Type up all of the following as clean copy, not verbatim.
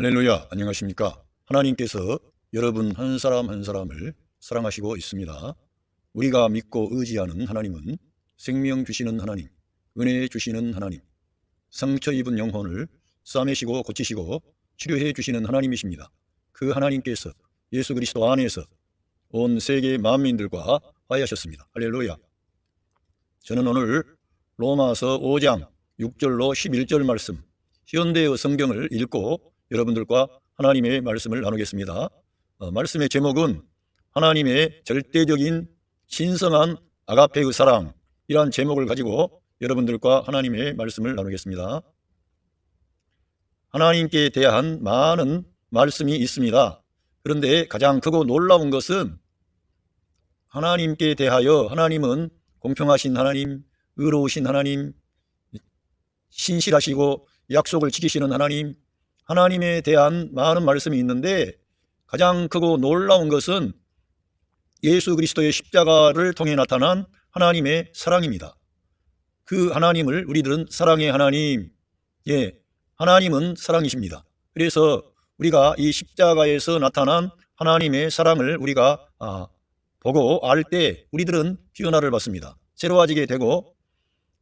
할렐루야, 안녕하십니까? 하나님께서 여러분 한 사람 한 사람을 사랑하시고 있습니다. 우리가 믿고 의지하는 하나님은 생명 주시는 하나님, 은혜 주시는 하나님, 상처 입은 영혼을 싸매시고 고치시고 치료해 주시는 하나님이십니다. 그 하나님께서 예수 그리스도 안에서 온 세계 만민들과 화해하셨습니다. 할렐루야. 저는 오늘 로마서 5장 6절로 11절 말씀, 현대의 성경을 읽고 여러분들과 하나님의 말씀을 나누겠습니다. 말씀의 제목은 하나님의 절대적인 신성한 아가페의 사랑이란 제목을 가지고 여러분들과 하나님의 말씀을 나누겠습니다. 하나님께 대한 많은 말씀이 있습니다. 그런데 가장 크고 놀라운 것은 하나님께 대하여 하나님은 공평하신 하나님, 의로우신 하나님, 신실하시고 약속을 지키시는 하나님, 하나님에 대한 많은 말씀이 있는데 가장 크고 놀라운 것은 예수 그리스도의 십자가를 통해 나타난 하나님의 사랑입니다. 그 하나님을 우리들은 사랑의 하나님, 하나님은 사랑이십니다. 그래서 우리가 이 십자가에서 나타난 하나님의 사랑을 우리가 보고 알 때 우리들은 변화를 받습니다. 새로워지게 되고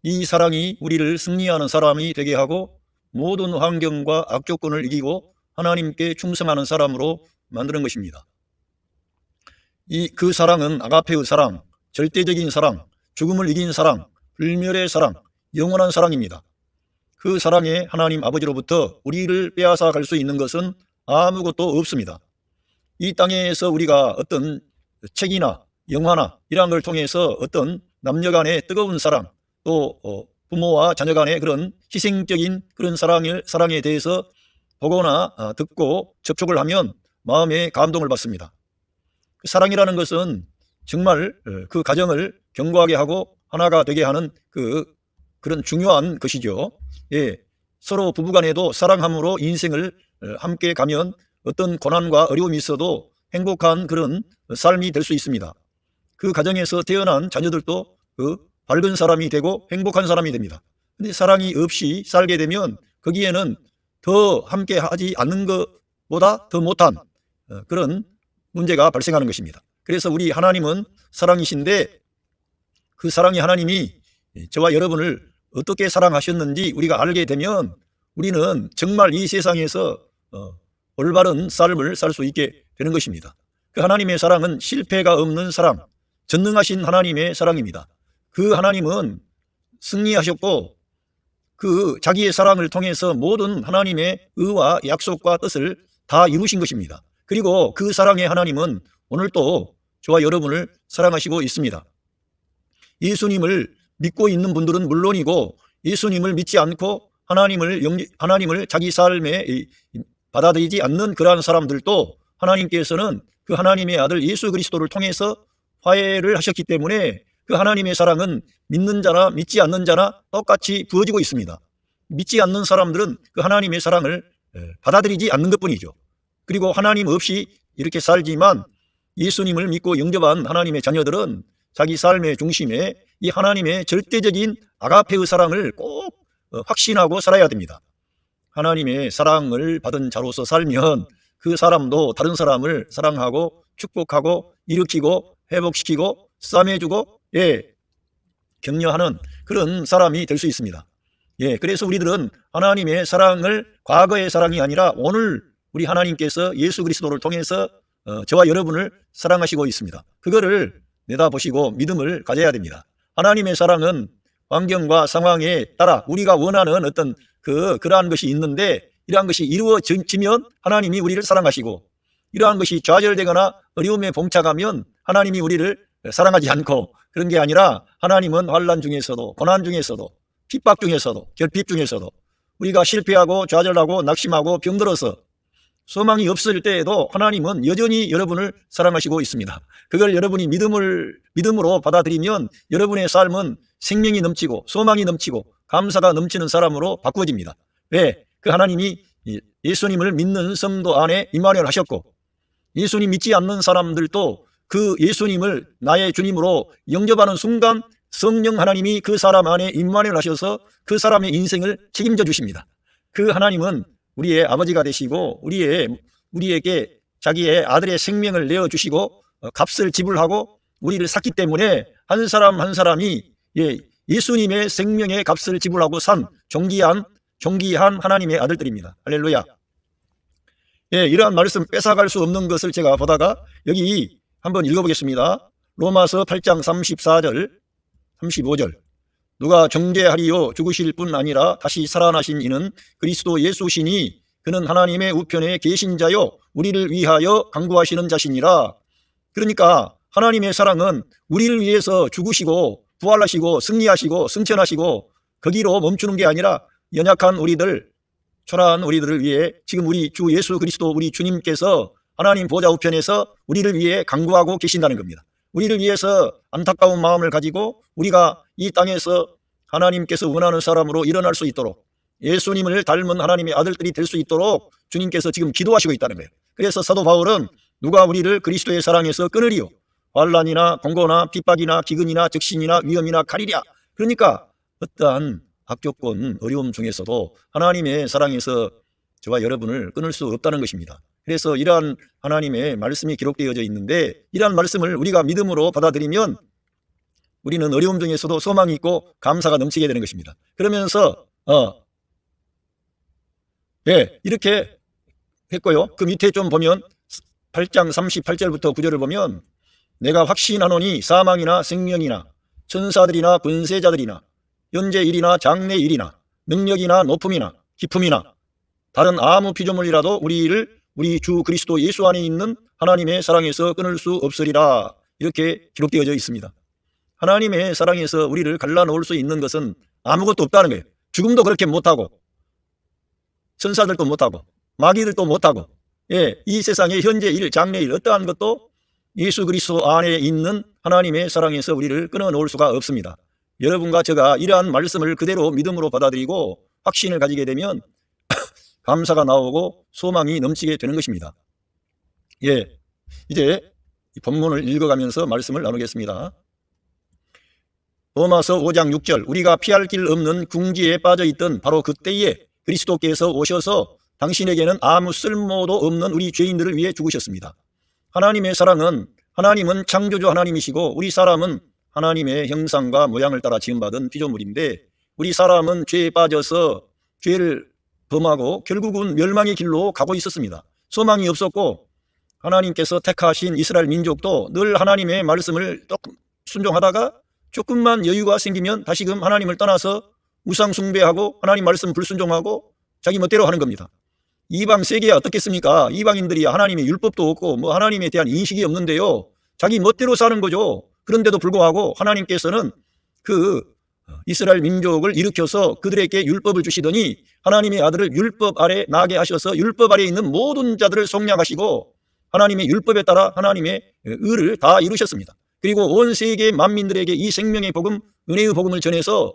이 사랑이 우리를 승리하는 사람이 되게 하고 모든 환경과 악조건을 이기고 하나님께 충성하는 사람으로 만드는 것입니다. 그 사랑은 아가페의 사랑, 절대적인 사랑, 죽음을 이긴 사랑, 불멸의 사랑, 영원한 사랑입니다. 그 사랑의 하나님 아버지로부터 우리를 빼앗아 갈 수 있는 것은 아무것도 없습니다. 이 땅에서 우리가 어떤 책이나 영화나 이런 걸 통해서 어떤 남녀 간의 뜨거운 사랑, 또 부모와 자녀 간의 그런 희생적인 그런 사랑에 대해서 보거나 듣고 접촉을 하면 마음에 감동을 받습니다. 사랑이라는 것은 정말 그 가정을 견고하게 하고 하나가 되게 하는 그런 중요한 것이죠. 서로 부부간에도 사랑함으로 인생을 함께 가면 어떤 고난과 어려움이 있어도 행복한 그런 삶이 될 수 있습니다. 그 가정에서 태어난 자녀들도 밝은 사람이 되고 행복한 사람이 됩니다. 그런데 사랑이 없이 살게 되면 거기에는 더 함께 하지 않는 것보다 더 못한 그런 문제가 발생하는 것입니다. 그래서 우리 하나님은 사랑이신데 그 사랑의 하나님이 저와 여러분을 어떻게 사랑하셨는지 우리가 알게 되면 우리는 정말 이 세상에서 올바른 삶을 살 수 있게 되는 것입니다. 그 하나님의 사랑은 실패가 없는 사랑, 전능하신 하나님의 사랑입니다. 그 하나님은 승리하셨고 그 자기의 사랑을 통해서 모든 하나님의 의와 약속과 뜻을 다 이루신 것입니다. 그리고 그 사랑의 하나님은 오늘도 저와 여러분을 사랑하시고 있습니다. 예수님을 믿고 있는 분들은 물론이고 예수님을 믿지 않고 하나님을 자기 삶에 받아들이지 않는 그러한 사람들도 하나님께서는 그 하나님의 아들 예수 그리스도를 통해서 화해를 하셨기 때문에 그 하나님의 사랑은 믿는 자나 믿지 않는 자나 똑같이 부어지고 있습니다. 믿지 않는 사람들은 그 하나님의 사랑을 받아들이지 않는 것뿐이죠. 그리고 하나님 없이 이렇게 살지만 예수님을 믿고 영접한 하나님의 자녀들은 자기 삶의 중심에 이 하나님의 절대적인 아가페의 사랑을 꼭 확신하고 살아야 됩니다. 하나님의 사랑을 받은 자로서 살면 그 사람도 다른 사람을 사랑하고 축복하고 일으키고 회복시키고 싸매주고 격려하는 그런 사람이 될 수 있습니다. 그래서 우리들은 하나님의 사랑을 과거의 사랑이 아니라 오늘 우리 하나님께서 예수 그리스도를 통해서 저와 여러분을 사랑하시고 있습니다. 그거를 내다보시고 믿음을 가져야 됩니다. 하나님의 사랑은 환경과 상황에 따라 우리가 원하는 어떤 그러한 것이 있는데 이러한 것이 이루어지면 하나님이 우리를 사랑하시고 이러한 것이 좌절되거나 어려움에 봉착하면 하나님이 우리를 사랑하지 않고 그런 게 아니라 하나님은 환난 중에서도 고난 중에서도 핍박 중에서도 결핍 중에서도 우리가 실패하고 좌절하고 낙심하고 병들어서 소망이 없을 때에도 하나님은 여전히 여러분을 사랑하시고 있습니다. 그걸 여러분이 믿음으로 받아들이면 여러분의 삶은 생명이 넘치고 소망이 넘치고 감사가 넘치는 사람으로 바꾸어집니다. 왜? 그 하나님이 예수님을 믿는 성도 안에 임마누엘 하셨고 예수님 믿지 않는 사람들도 그 예수님을 나의 주님으로 영접하는 순간 성령 하나님이 그 사람 안에 임마누엘 하셔서 그 사람의 인생을 책임져 주십니다. 그 하나님은 우리의 아버지가 되시고 우리에게 자기의 아들의 생명을 내어주시고 값을 지불하고 우리를 샀기 때문에 한 사람 한 사람이 예수님의 생명의 값을 지불하고 산 존귀한 하나님의 아들들입니다. 할렐루야. 이러한 말씀 뺏어갈 수 없는 것을 제가 보다가 여기 한번 읽어보겠습니다. 로마서 8장 34절 35절 누가 정죄하리요 죽으실 뿐 아니라 다시 살아나신 이는 그리스도 예수시니 그는 하나님의 우편에 계신 자요 우리를 위하여 간구하시는 자시니라. 그러니까 하나님의 사랑은 우리를 위해서 죽으시고 부활하시고 승리하시고 승천하시고 거기로 멈추는 게 아니라 연약한 우리들 초라한 우리들을 위해 지금 우리 주 예수 그리스도 우리 주님께서 하나님 보좌 우편에서 우리를 위해 간구하고 계신다는 겁니다. 우리를 위해서 안타까운 마음을 가지고 우리가 이 땅에서 하나님께서 원하는 사람으로 일어날 수 있도록 예수님을 닮은 하나님의 아들들이 될 수 있도록 주님께서 지금 기도하시고 있다는 거예요. 그래서 사도 바울은 누가 우리를 그리스도의 사랑에서 끊으리요 환난이나 공고나 핍박이나 기근이나 적신이나 위험이나 칼이랴. 그러니까 어떠한 악조건 어려움 중에서도 하나님의 사랑에서 저와 여러분을 끊을 수 없다는 것입니다. 그래서 이러한 하나님의 말씀이 기록되어져 있는데 이러한 말씀을 우리가 믿음으로 받아들이면 우리는 어려움 중에서도 소망이 있고 감사가 넘치게 되는 것입니다. 그러면서 이렇게 했고요. 그 밑에 좀 보면 8장 38절부터 9절을 보면 내가 확신하노니 사망이나 생명이나 천사들이나 권세자들이나 현재일이나 장래일이나 능력이나 높음이나 기품이나 다른 아무 피조물이라도 우리 주 그리스도 예수 안에 있는 하나님의 사랑에서 끊을 수 없으리라. 이렇게 기록되어져 있습니다. 하나님의 사랑에서 우리를 갈라놓을 수 있는 것은 아무것도 없다는 거예요. 죽음도 그렇게 못하고 천사들도 못하고 마귀들도 못하고 이 세상의 현재일 장래일 어떠한 것도 예수 그리스도 안에 있는 하나님의 사랑에서 우리를 끊어놓을 수가 없습니다. 여러분과 제가 이러한 말씀을 그대로 믿음으로 받아들이고 확신을 가지게 되면 감사가 나오고 소망이 넘치게 되는 것입니다. 이제 이 본문을 읽어가면서 말씀을 나누겠습니다. 로마서 5장 6절 우리가 피할 길 없는 궁지에 빠져있던 바로 그때에 그리스도께서 오셔서 당신에게는 아무 쓸모도 없는 우리 죄인들을 위해 죽으셨습니다. 하나님의 사랑은 하나님은 창조주 하나님이시고 우리 사람은 하나님의 형상과 모양을 따라 지음받은 피조물인데 우리 사람은 죄에 빠져서 죄를 범하고 결국은 멸망의 길로 가고 있었습니다. 소망이 없었고 하나님께서 택하신 이스라엘 민족도 늘 하나님의 말씀을 순종하다가 조금만 여유가 생기면 다시금 하나님을 떠나서 우상 숭배하고 하나님 말씀 불순종하고 자기 멋대로 하는 겁니다. 이방 세계야 어떻겠습니까? 이방인들이 하나님의 율법도 없고 하나님에 대한 인식이 없는데요. 자기 멋대로 사는 거죠. 그런데도 불구하고 하나님께서는 그 이스라엘 민족을 일으켜서 그들에게 율법을 주시더니 하나님의 아들을 율법 아래 나게 하셔서 율법 아래에 있는 모든 자들을 속량하시고 하나님의 율법에 따라 하나님의 의를 다 이루셨습니다. 그리고 온 세계 만민들에게 이 생명의 복음, 은혜의 복음을 전해서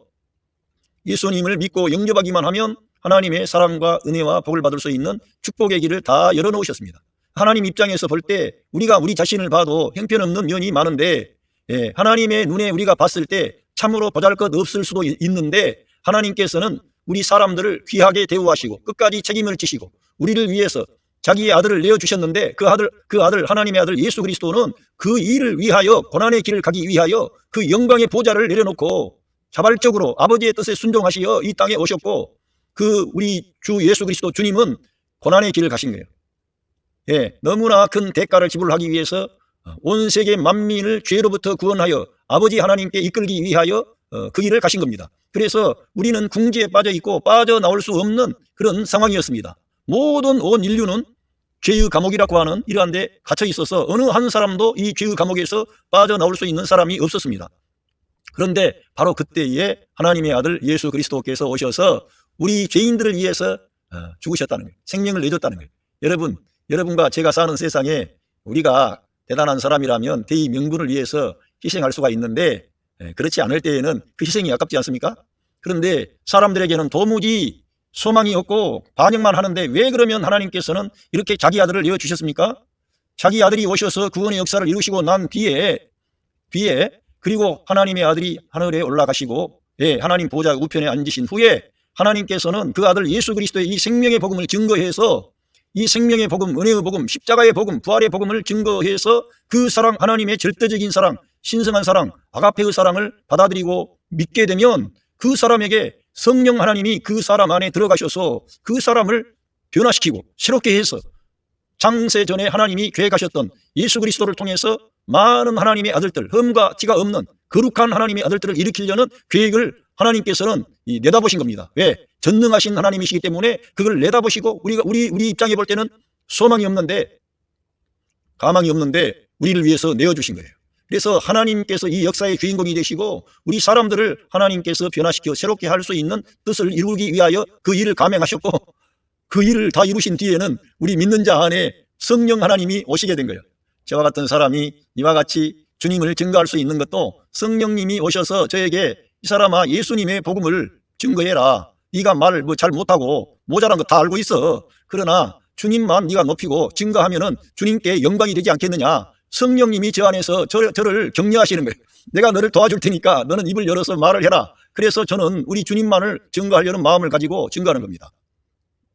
예수님을 믿고 영접하기만 하면 하나님의 사랑과 은혜와 복을 받을 수 있는 축복의 길을 다 열어놓으셨습니다. 하나님 입장에서 볼 때 우리가 우리 자신을 봐도 형편없는 면이 많은데 하나님의 눈에 우리가 봤을 때 참으로 보잘것없을 수도 있는데 하나님께서는 우리 사람들을 귀하게 대우하시고 끝까지 책임을 지시고 우리를 위해서 자기의 아들을 내어주셨는데 그 아들 하나님의 아들 예수 그리스도는 그 일을 위하여 고난의 길을 가기 위하여 그 영광의 보좌를 내려놓고 자발적으로 아버지의 뜻에 순종하시어 이 땅에 오셨고 그 우리 주 예수 그리스도 주님은 고난의 길을 가신 거예요. 너무나 큰 대가를 지불하기 위해서 온 세계 만민을 죄로부터 구원하여 아버지 하나님께 이끌기 위하여 그 길을 가신 겁니다. 그래서 우리는 궁지에 빠져 있고 빠져나올 수 없는 그런 상황이었습니다. 모든 온 인류는 죄의 감옥이라고 하는 이러한 데 갇혀 있어서 어느 한 사람도 이 죄의 감옥에서 빠져나올 수 있는 사람이 없었습니다. 그런데 바로 그때에 하나님의 아들 예수 그리스도께서 오셔서 우리 죄인들을 위해서 죽으셨다는 거예요. 생명을 내줬다는 거예요. 여러분과 제가 사는 세상에 우리가 대단한 사람이라면 대의 명분을 위해서 희생할 수가 있는데 그렇지 않을 때에는 그 희생이 아깝지 않습니까? 그런데 사람들에게는 도무지 소망이 없고 반역만 하는데 왜 그러면 하나님께서는 이렇게 자기 아들을 내어주셨습니까? 자기 아들이 오셔서 구원의 역사를 이루시고 난 뒤에 그리고 하나님의 아들이 하늘에 올라가시고 하나님 보좌 우편에 앉으신 후에 하나님께서는 그 아들 예수 그리스도의 이 생명의 복음을 증거해서 이 생명의 복음, 은혜의 복음, 십자가의 복음, 부활의 복음을 증거해서 그 사랑, 하나님의 절대적인 사랑, 신성한 사랑, 아가페의 사랑을 받아들이고 믿게 되면 그 사람에게 성령 하나님이 그 사람 안에 들어가셔서 그 사람을 변화시키고 새롭게 해서 창세전에 하나님이 계획하셨던 예수 그리스도를 통해서 많은 하나님의 아들들, 흠과 티가 없는 거룩한 하나님의 아들들을 일으키려는 계획을 하나님께서는 내다보신 겁니다. 왜? 전능하신 하나님이시기 때문에 그걸 내다보시고 우리 입장에 볼 때는 소망이 없는데, 가망이 없는데 우리를 위해서 내어주신 거예요. 그래서 하나님께서 이 역사의 주인공이 되시고 우리 사람들을 하나님께서 변화시켜 새롭게 할 수 있는 뜻을 이루기 위하여 그 일을 감행하셨고, 그 일을 다 이루신 뒤에는 우리 믿는 자 안에 성령 하나님이 오시게 된 거예요. 저와 같은 사람이 이와 같이 주님을 증거할 수 있는 것도 성령님이 오셔서 저에게 이 사람아 예수님의 복음을 증거해라. 네가 말 잘 못하고 모자란 거 다 알고 있어. 그러나 주님만 네가 높이고 증거하면은 주님께 영광이 되지 않겠느냐. 성령님이 저 안에서 저를 격려하시는 거예요. 내가 너를 도와줄 테니까 너는 입을 열어서 말을 해라. 그래서 저는 우리 주님만을 증거하려는 마음을 가지고 증거하는 겁니다.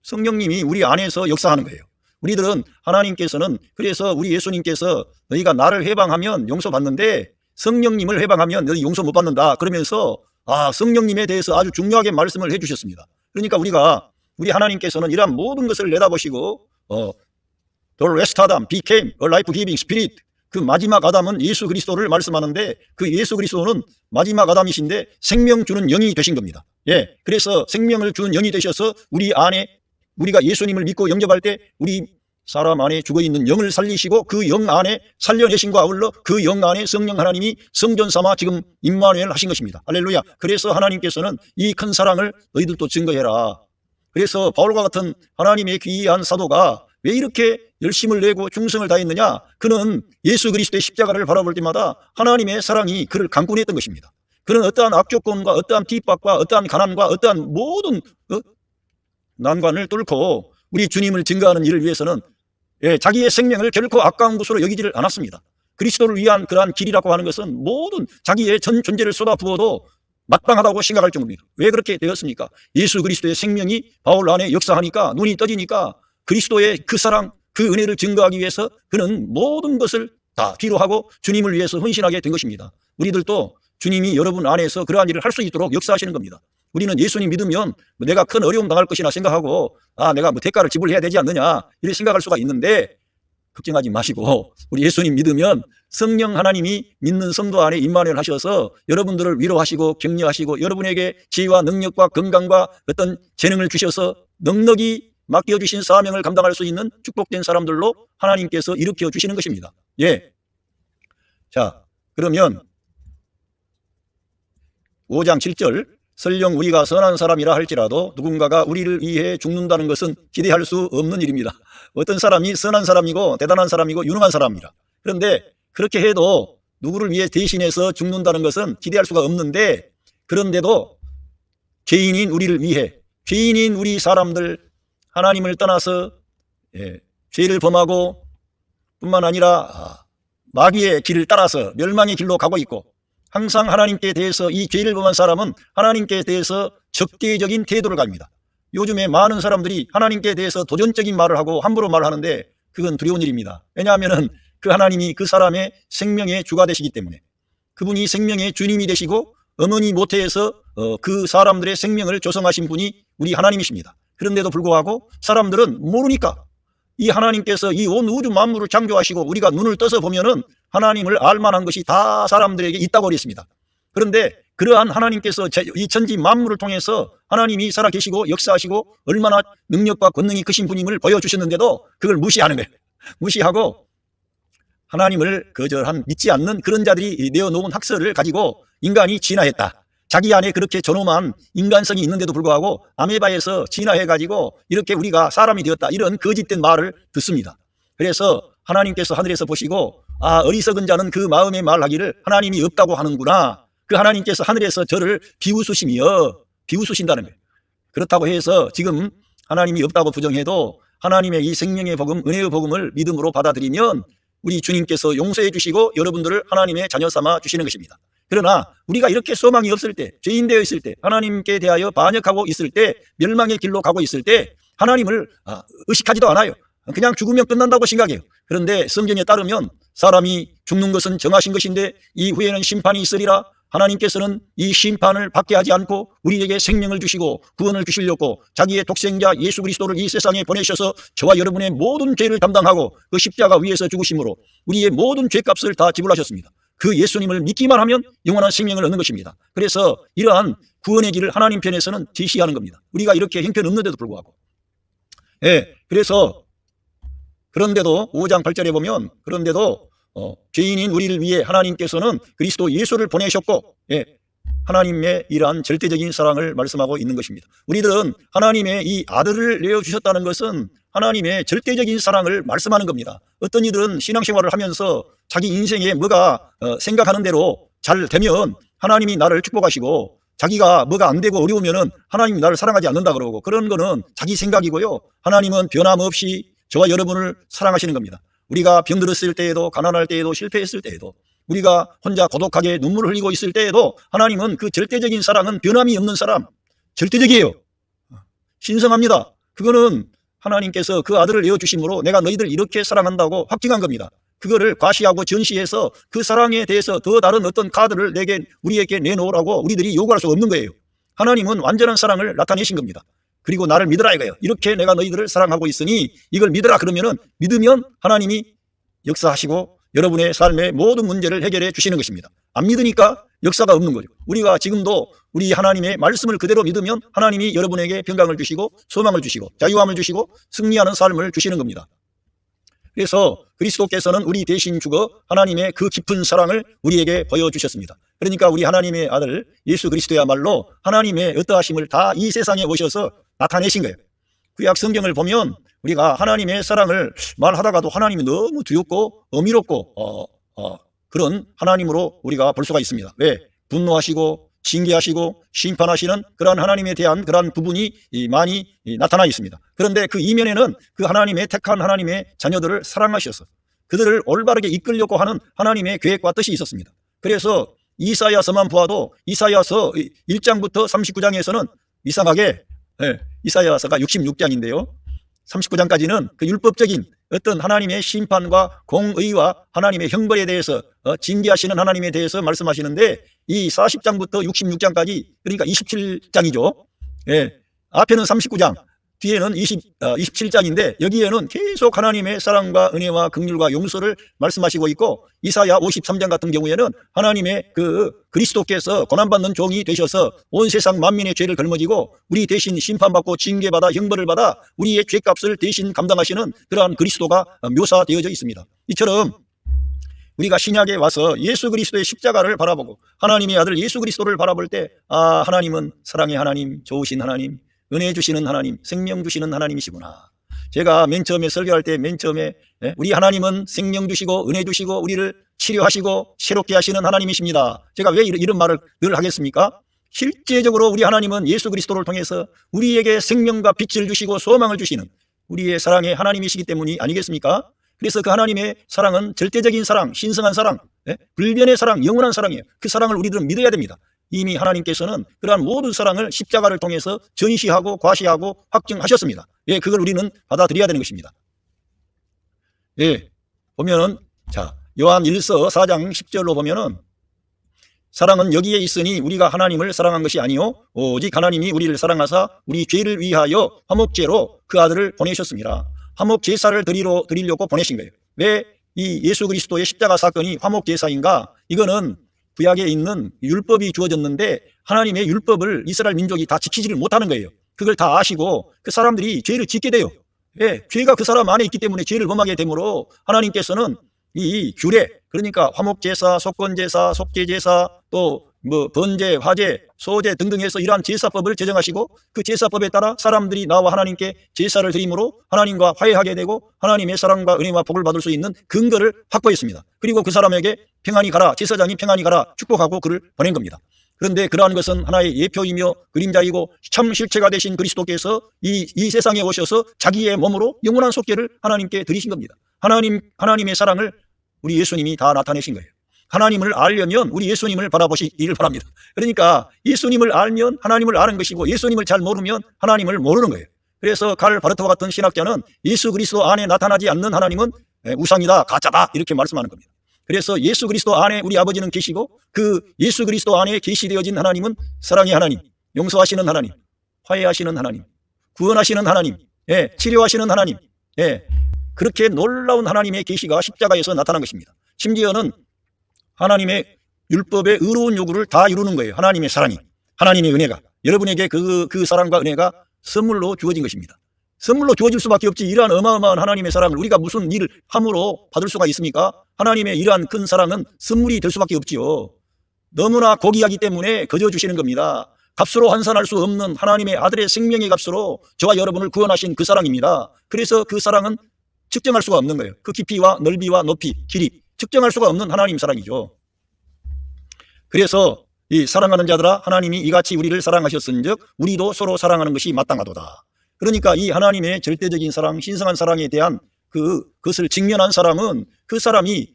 성령님이 우리 안에서 역사하는 거예요. 우리들은 하나님께서는 그래서 우리 예수님께서 너희가 나를 해방하면 용서받는데 성령님을 해방하면 너희 용서 못 받는다 그러면서 성령님에 대해서 아주 중요하게 말씀을 해주셨습니다. 그러니까 우리 하나님께서는 이러한 모든 것을 내다보시고 The last Adam became a life-giving spirit. 그 마지막 아담은 예수 그리스도를 말씀하는데 그 예수 그리스도는 마지막 아담이신데 생명 주는 영이 되신 겁니다. 예, 그래서 생명을 주는 영이 되셔서 우리 안에 우리가 예수님을 믿고 영접할 때 우리 사람 안에 죽어있는 영을 살리시고 그 영 안에 살려내신과 아울러 그 영 안에 성령 하나님이 성전 삼아 지금 임마누엘 하신 것입니다. 할렐루야. 그래서 하나님께서는 이 큰 사랑을 너희들도 증거해라. 그래서 바울과 같은 하나님의 귀한 사도가 왜 이렇게 열심을 내고 충성을 다했느냐? 그는 예수 그리스도의 십자가를 바라볼 때마다 하나님의 사랑이 그를 강권했던 것입니다. 그는 어떠한 악조건과 어떠한 핍박과 어떠한 가난과 어떠한 모든 난관을 뚫고 우리 주님을 증거하는 일을 위해서는 자기의 생명을 결코 아까운 것으로 여기지를 않았습니다. 그리스도를 위한 그러한 길이라고 하는 것은 모든 자기의 전 존재를 쏟아부어도 마땅하다고 생각할 정도입니다. 왜 그렇게 되었습니까? 예수 그리스도의 생명이 바울 안에 역사하니까 눈이 떠지니까 그리스도의 그 사랑, 그 은혜를 증거하기 위해서 그는 모든 것을 다 뒤로 하고 주님을 위해서 헌신하게 된 것입니다. 우리들도 주님이 여러분 안에서 그러한 일을 할 수 있도록 역사하시는 겁니다. 우리는 예수님 믿으면 내가 큰 어려움 당할 것이나 생각하고 내가 대가를 지불해야 되지 않느냐 이렇게 생각할 수가 있는데 걱정하지 마시고 우리 예수님 믿으면 성령 하나님이 믿는 성도 안에 임마누엘 하셔서 여러분들을 위로하시고 격려하시고 여러분에게 지혜와 능력과 건강과 어떤 재능을 주셔서 넉넉히 맡겨주신 사명을 감당할 수 있는 축복된 사람들로 하나님께서 일으켜 주시는 것입니다. 예. 자, 그러면 5장 7절 설령 우리가 선한 사람이라 할지라도 누군가가 우리를 위해 죽는다는 것은 기대할 수 없는 일입니다. 어떤 사람이 선한 사람이고 대단한 사람이고 유능한 사람이라. 그런데 그렇게 해도 누구를 위해 대신해서 죽는다는 것은 기대할 수가 없는데 그런데도 죄인인 우리를 위해 죄인인 우리 사람들 하나님을 떠나서 죄를 범하고 뿐만 아니라 마귀의 길을 따라서 멸망의 길로 가고 있고 항상 하나님께 대해서 이 죄를 범한 사람은 하나님께 대해서 적대적인 태도를 가집니다. 요즘에 많은 사람들이 하나님께 대해서 도전적인 말을 하고 함부로 말하는데 그건 두려운 일입니다. 왜냐하면 그 하나님이 그 사람의 생명의 주가 되시기 때문에 그분이 생명의 주님이 되시고 어머니 모태에서 그 사람들의 생명을 조성하신 분이 우리 하나님이십니다. 그런데도 불구하고 사람들은 모르니까 이 하나님께서 이 온 우주 만물을 창조하시고 우리가 눈을 떠서 보면은 하나님을 알만한 것이 다 사람들에게 있다고 그랬습니다. 그런데 그러한 하나님께서 이 천지 만물을 통해서 하나님이 살아계시고 역사하시고 얼마나 능력과 권능이 크신 분임을 보여주셨는데도 그걸 무시하는 거예요. 무시하고 하나님을 거절한 믿지 않는 그런 자들이 내어놓은 학설을 가지고 인간이 진화했다. 자기 안에 그렇게 존엄한 인간성이 있는데도 불구하고 아메바에서 진화해가지고 이렇게 우리가 사람이 되었다. 이런 거짓된 말을 듣습니다. 그래서 하나님께서 하늘에서 보시고 어리석은 자는 그 마음에 말하기를 하나님이 없다고 하는구나. 그 하나님께서 하늘에서 저를 비웃으신다는 거예요. 그렇다고 해서 지금 하나님이 없다고 부정해도 하나님의 이 생명의 복음, 은혜의 복음을 믿음으로 받아들이면 우리 주님께서 용서해 주시고 여러분들을 하나님의 자녀 삼아 주시는 것입니다. 그러나 우리가 이렇게 소망이 없을 때, 죄인 되어 있을 때, 하나님께 대하여 반역하고 있을 때, 멸망의 길로 가고 있을 때 하나님을 의식하지도 않아요. 그냥 죽으면 끝난다고 생각해요. 그런데 성경에 따르면 사람이 죽는 것은 정하신 것인데 이후에는 심판이 있으리라. 하나님께서는 이 심판을 받게 하지 않고 우리에게 생명을 주시고 구원을 주시려고 자기의 독생자 예수 그리스도를 이 세상에 보내셔서 저와 여러분의 모든 죄를 담당하고 그 십자가 위에서 죽으심으로 우리의 모든 죄값을 다 지불하셨습니다. 그 예수님을 믿기만 하면 영원한 생명을 얻는 것입니다. 그래서 이러한 구원의 길을 하나님 편에서는 제시하는 겁니다. 우리가 이렇게 형편없는데도 불구하고. 그래서 그런데도 5장 8절에 보면 그런데도 죄인인 우리를 위해 하나님께서는 그리스도 예수를 보내셨고 하나님의 이러한 절대적인 사랑을 말씀하고 있는 것입니다. 우리들은 하나님의 이 아들을 내어주셨다는 것은 하나님의 절대적인 사랑을 말씀하는 겁니다. 어떤 이들은 신앙생활을 하면서 자기 인생에 뭐가 생각하는 대로 잘 되면 하나님이 나를 축복하시고 자기가 뭐가 안 되고 어려우면은 하나님이 나를 사랑하지 않는다 그러고 그런 거는 자기 생각이고요. 하나님은 변함없이 저와 여러분을 사랑하시는 겁니다. 우리가 병들었을 때에도 가난할 때에도 실패했을 때에도 우리가 혼자 고독하게 눈물을 흘리고 있을 때에도 하나님은 그 절대적인 사랑은 변함이 없는 사람, 절대적이에요. 신성합니다. 그거는 하나님께서 그 아들을 내어주심으로 내가 너희들 이렇게 사랑한다고 확증한 겁니다. 그거를 과시하고 전시해서 그 사랑에 대해서 더 다른 어떤 카드를 우리에게 내놓으라고 우리들이 요구할 수 없는 거예요. 하나님은 완전한 사랑을 나타내신 겁니다. 그리고 나를 믿으라 이거예요. 이렇게 내가 너희들을 사랑하고 있으니 이걸 믿으라 그러면은 믿으면 하나님이 역사하시고 여러분의 삶의 모든 문제를 해결해 주시는 것입니다. 안 믿으니까 역사가 없는 거죠. 우리가 지금도 우리 하나님의 말씀을 그대로 믿으면 하나님이 여러분에게 평강을 주시고 소망을 주시고 자유함을 주시고 승리하는 삶을 주시는 겁니다. 그래서 그리스도께서는 우리 대신 죽어 하나님의 그 깊은 사랑을 우리에게 보여주셨습니다. 그러니까 우리 하나님의 아들 예수 그리스도야말로 하나님의 어떠하심을 다 이 세상에 오셔서 나타내신 거예요. 구약 성경을 보면 우리가 하나님의 사랑을 말하다가도 하나님이 너무 두렵고 어미롭고 그런 하나님으로 우리가 볼 수가 있습니다. 왜? 분노하시고 징계하시고 심판하시는 그러한 하나님에 대한 그러한 부분이 많이 나타나 있습니다. 그런데 그 이면에는 그 하나님의 택한 하나님의 자녀들을 사랑하셔서 그들을 올바르게 이끌려고 하는 하나님의 계획과 뜻이 있었습니다. 그래서 이사야서만 보아도 이사야서 1장부터 39장에서는 이상하게 이사야서가 66장인데요. 39장까지는 그 율법적인 어떤 하나님의 심판과 공의와 하나님의 형벌에 대해서 징계하시는 하나님에 대해서 말씀하시는데 이 40장부터 66장까지 그러니까 27장이죠. 앞에는 39장, 뒤에는 27장인데 여기에는 계속 하나님의 사랑과 은혜와 긍휼과 용서를 말씀하시고 있고 이사야 53장 같은 경우에는 하나님의 그 그리스도께서 고난받는 종이 되셔서 온 세상 만민의 죄를 걸머지고 우리 대신 심판받고 징계받아 형벌을 받아 우리의 죄값을 대신 감당하시는 그러한 그리스도가 묘사되어져 있습니다. 이처럼 우리가 신약에 와서 예수 그리스도의 십자가를 바라보고 하나님의 아들 예수 그리스도를 바라볼 때 하나님은 사랑의 하나님, 좋으신 하나님, 은혜 주시는 하나님, 생명 주시는 하나님이시구나. 제가 맨 처음에 설교할 때 맨 처음에 우리 하나님은 생명 주시고 은혜 주시고 우리를 치료하시고 새롭게 하시는 하나님이십니다. 제가 왜 이런 말을 늘 하겠습니까? 실제적으로 우리 하나님은 예수 그리스도를 통해서 우리에게 생명과 빛을 주시고 소망을 주시는 우리의 사랑의 하나님이시기 때문이 아니겠습니까? 그래서 그 하나님의 사랑은 절대적인 사랑, 신성한 사랑, 불변의 사랑, 영원한 사랑이에요. 그 사랑을 우리들은 믿어야 됩니다. 이미 하나님께서는 그러한 모든 사랑을 십자가를 통해서 전시하고 과시하고 확증하셨습니다. 그걸 우리는 받아들여야 되는 것입니다. 보면은 요한 1서 4장 10절로 보면은 사랑은 여기에 있으니 우리가 하나님을 사랑한 것이 아니요 오직 하나님이 우리를 사랑하사 우리 죄를 위하여 화목제로 그 아들을 보내셨습니다. 화목 제사를 드리려고 보내신 거예요. 왜 이 예수 그리스도의 십자가 사건이 화목 제사인가? 이거는 구약에 있는 율법이 주어졌는데 하나님의 율법을 이스라엘 민족이 다 지키지를 못하는 거예요. 그걸 다 아시고 그 사람들이 죄를 짓게 돼요. 죄가 그 사람 안에 있기 때문에 죄를 범하게 되므로 하나님께서는 이 규례, 그러니까 화목제사, 속건제사, 속죄제사, 또 번제, 화제, 소제 등등 해서 이러한 제사법을 제정하시고 그 제사법에 따라 사람들이 나와 하나님께 제사를 드림으로 하나님과 화해하게 되고 하나님의 사랑과 은혜와 복을 받을 수 있는 근거를 확보했습니다. 그리고 그 사람에게 평안히 가라, 제사장이 평안히 가라 축복하고 그를 보낸 겁니다. 그런데 그러한 것은 하나의 예표이며 그림자이고 참 실체가 되신 그리스도께서 이 세상에 오셔서 자기의 몸으로 영원한 속죄를 하나님께 드리신 겁니다. 하나님의 사랑을 우리 예수님이 다 나타내신 거예요. 하나님을 알려면 우리 예수님을 바라보시기를 바랍니다. 그러니까 예수님을 알면 하나님을 아는 것이고 예수님을 잘 모르면 하나님을 모르는 거예요. 그래서 칼 바르트와 같은 신학자는 예수 그리스도 안에 나타나지 않는 하나님은 우상이다, 가짜다 이렇게 말씀하는 겁니다. 그래서 예수 그리스도 안에 우리 아버지는 계시고 그 예수 그리스도 안에 계시되어진 하나님은 사랑의 하나님, 용서하시는 하나님, 화해하시는 하나님, 구원하시는 하나님, 치료하시는 하나님, 그렇게 놀라운 하나님의 계시가 십자가에서 나타난 것입니다. 심지어는 하나님의 율법의 의로운 요구를 다 이루는 거예요. 하나님의 사랑이, 하나님의 은혜가 여러분에게 그 사랑과 은혜가 선물로 주어진 것입니다. 선물로 주어질 수밖에 없지. 이러한 어마어마한 하나님의 사랑을 우리가 무슨 일을 함으로 받을 수가 있습니까? 하나님의 이러한 큰 사랑은 선물이 될 수밖에 없지요. 너무나 고귀하기 때문에 거저 주시는 겁니다. 값으로 환산할 수 없는 하나님의 아들의 생명의 값으로 저와 여러분을 구원하신 그 사랑입니다. 그래서 그 사랑은 측정할 수가 없는 거예요. 그 깊이와 넓이와 높이, 길이 측정할 수가 없는 하나님 사랑이죠. 그래서 이 사랑하는 자들아 하나님이 이같이 우리를 사랑하셨은즉 우리도 서로 사랑하는 것이 마땅하도다. 그러니까 이 하나님의 절대적인 사랑, 신성한 사랑에 대한 그것을 직면한 사람은 그 사람이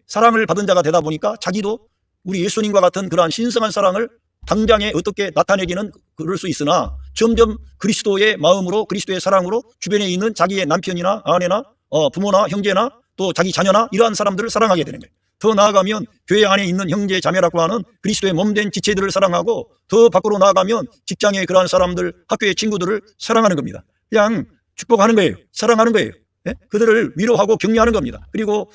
사랑을 받은 자가 되다 보니까 자기도 우리 예수님과 같은 그러한 신성한 사랑을 당장에 어떻게 나타내기는 그럴 수 있으나 점점 그리스도의 마음으로 그리스도의 사랑으로 주변에 있는 자기의 남편이나 아내나 부모나 형제나 또 자기 자녀나 이러한 사람들을 사랑하게 되는 거예요. 더 나아가면 교회 안에 있는 형제 자매라고 하는 그리스도의 몸된 지체들을 사랑하고 더 밖으로 나아가면 직장의 그러한 사람들, 학교의 친구들을 사랑하는 겁니다. 그냥 축복하는 거예요. 사랑하는 거예요. 그들을 위로하고 격려하는 겁니다. 그리고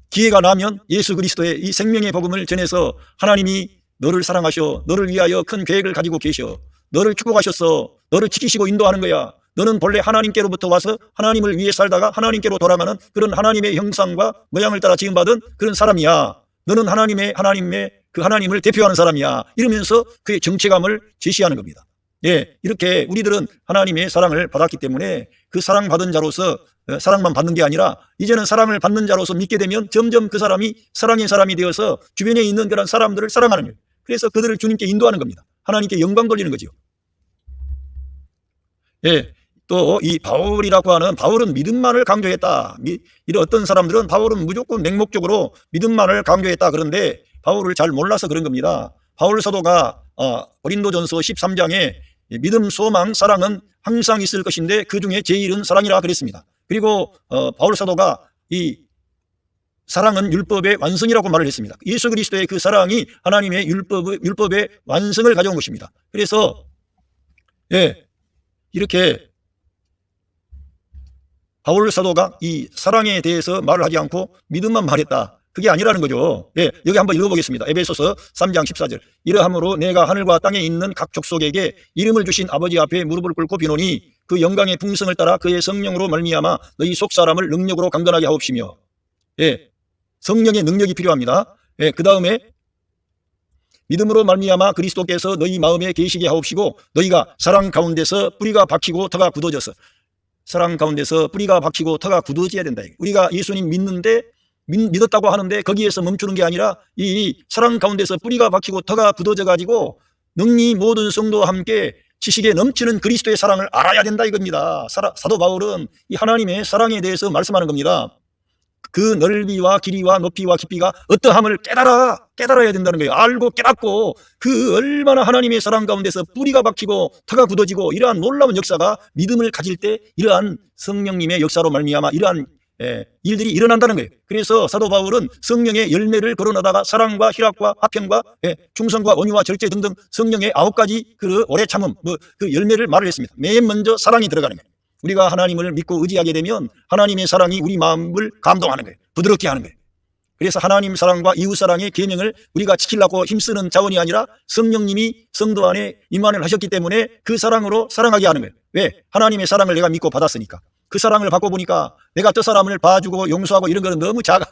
기회가 나면 예수 그리스도의 이 생명의 복음을 전해서 하나님이 너를 사랑하셔, 너를 위하여 큰 계획을 가지고 계셔, 너를 축복하셨어, 너를 지키시고 인도하는 거야. 너는 본래 하나님께로부터 와서 하나님을 위해 살다가 하나님께로 돌아가는 그런 하나님의 형상과 모양을 따라 지음받은 그런 사람이야. 너는 하나님의 그 하나님을 대표하는 사람이야. 이러면서 그의 정체감을 제시하는 겁니다. 이렇게 우리들은 하나님의 사랑을 받았기 때문에 그 사랑받은 자로서 사랑만 받는 게 아니라 이제는 사랑을 받는 자로서 믿게 되면 점점 그 사람이 사랑의 사람이 되어서 주변에 있는 그런 사람들을 사랑하는 거예요. 그래서 그들을 주님께 인도하는 겁니다. 하나님께 영광 돌리는 거죠. 또 이 바울이라고 하는 바울은 믿음만을 강조했다. 이런 어떤 사람들은 바울은 무조건 맹목적으로 믿음만을 강조했다. 그런데 바울을 잘 몰라서 그런 겁니다. 바울 사도가 고린도전서 13장에 믿음, 소망, 사랑은 항상 있을 것인데 그 중에 제일은 사랑이라 그랬습니다. 그리고 바울 사도가 이 사랑은 율법의 완성이라고 말을 했습니다. 예수 그리스도의 그 사랑이 하나님의 율법의 완성을 가져온 것입니다. 그래서 이렇게 바울 사도가 이 사랑에 대해서 말을 하지 않고 믿음만 말했다. 그게 아니라는 거죠. 여기 한번 읽어보겠습니다. 에베소서 3장 14절. 이러함으로 내가 하늘과 땅에 있는 각 족속에게 이름을 주신 아버지 앞에 무릎을 꿇고 비노니 그 영광의 풍성을 따라 그의 성령으로 말미암아 너희 속사람을 능력으로 강건하게 하옵시며. 성령의 능력이 필요합니다. 그 다음에 믿음으로 말미암아 그리스도께서 너희 마음에 계시게 하옵시고 너희가 사랑 가운데서 뿌리가 박히고 터가 굳어져서 사랑 가운데서 뿌리가 박히고 터가 굳어져야 된다. 우리가 예수님 믿었다고 하는데 거기에서 멈추는 게 아니라 이 사랑 가운데서 뿌리가 박히고 터가 굳어져 가지고 능히 모든 성도와 함께 지식에 넘치는 그리스도의 사랑을 알아야 된다 이겁니다. 사도 바울은 이 하나님의 사랑에 대해서 말씀하는 겁니다. 그 넓이와 길이와 높이와 깊이가 어떠함을 깨달아야 된다는 거예요. 알고 깨닫고 그 얼마나 하나님의 사랑 가운데서 뿌리가 박히고 터가 굳어지고 이러한 놀라운 역사가 믿음을 가질 때 이러한 성령님의 역사로 말미암아 이러한 일들이 일어난다는 거예요. 그래서 사도 바울은 성령의 열매를 거론하다가 사랑과 희락과 화평과 충성과 온유와 절제 등등 성령의 9가지 그 오래 참음 그 열매를 말을 했습니다. 맨 먼저 사랑이 들어가는 거예요. 우리가 하나님을 믿고 의지하게 되면 하나님의 사랑이 우리 마음을 감동하는 거예요. 부드럽게 하는 거예요. 그래서 하나님 사랑과 이웃 사랑의 계명을 우리가 지키려고 힘쓰는 자원이 아니라 성령님이 성도 안에 임만을 하셨기 때문에 그 사랑으로 사랑하게 하는 거예요. 왜? 하나님의 사랑을 내가 믿고 받았으니까. 그 사랑을 받고 보니까 내가 저 사람을 봐주고 용서하고 이런 거는 너무 작아.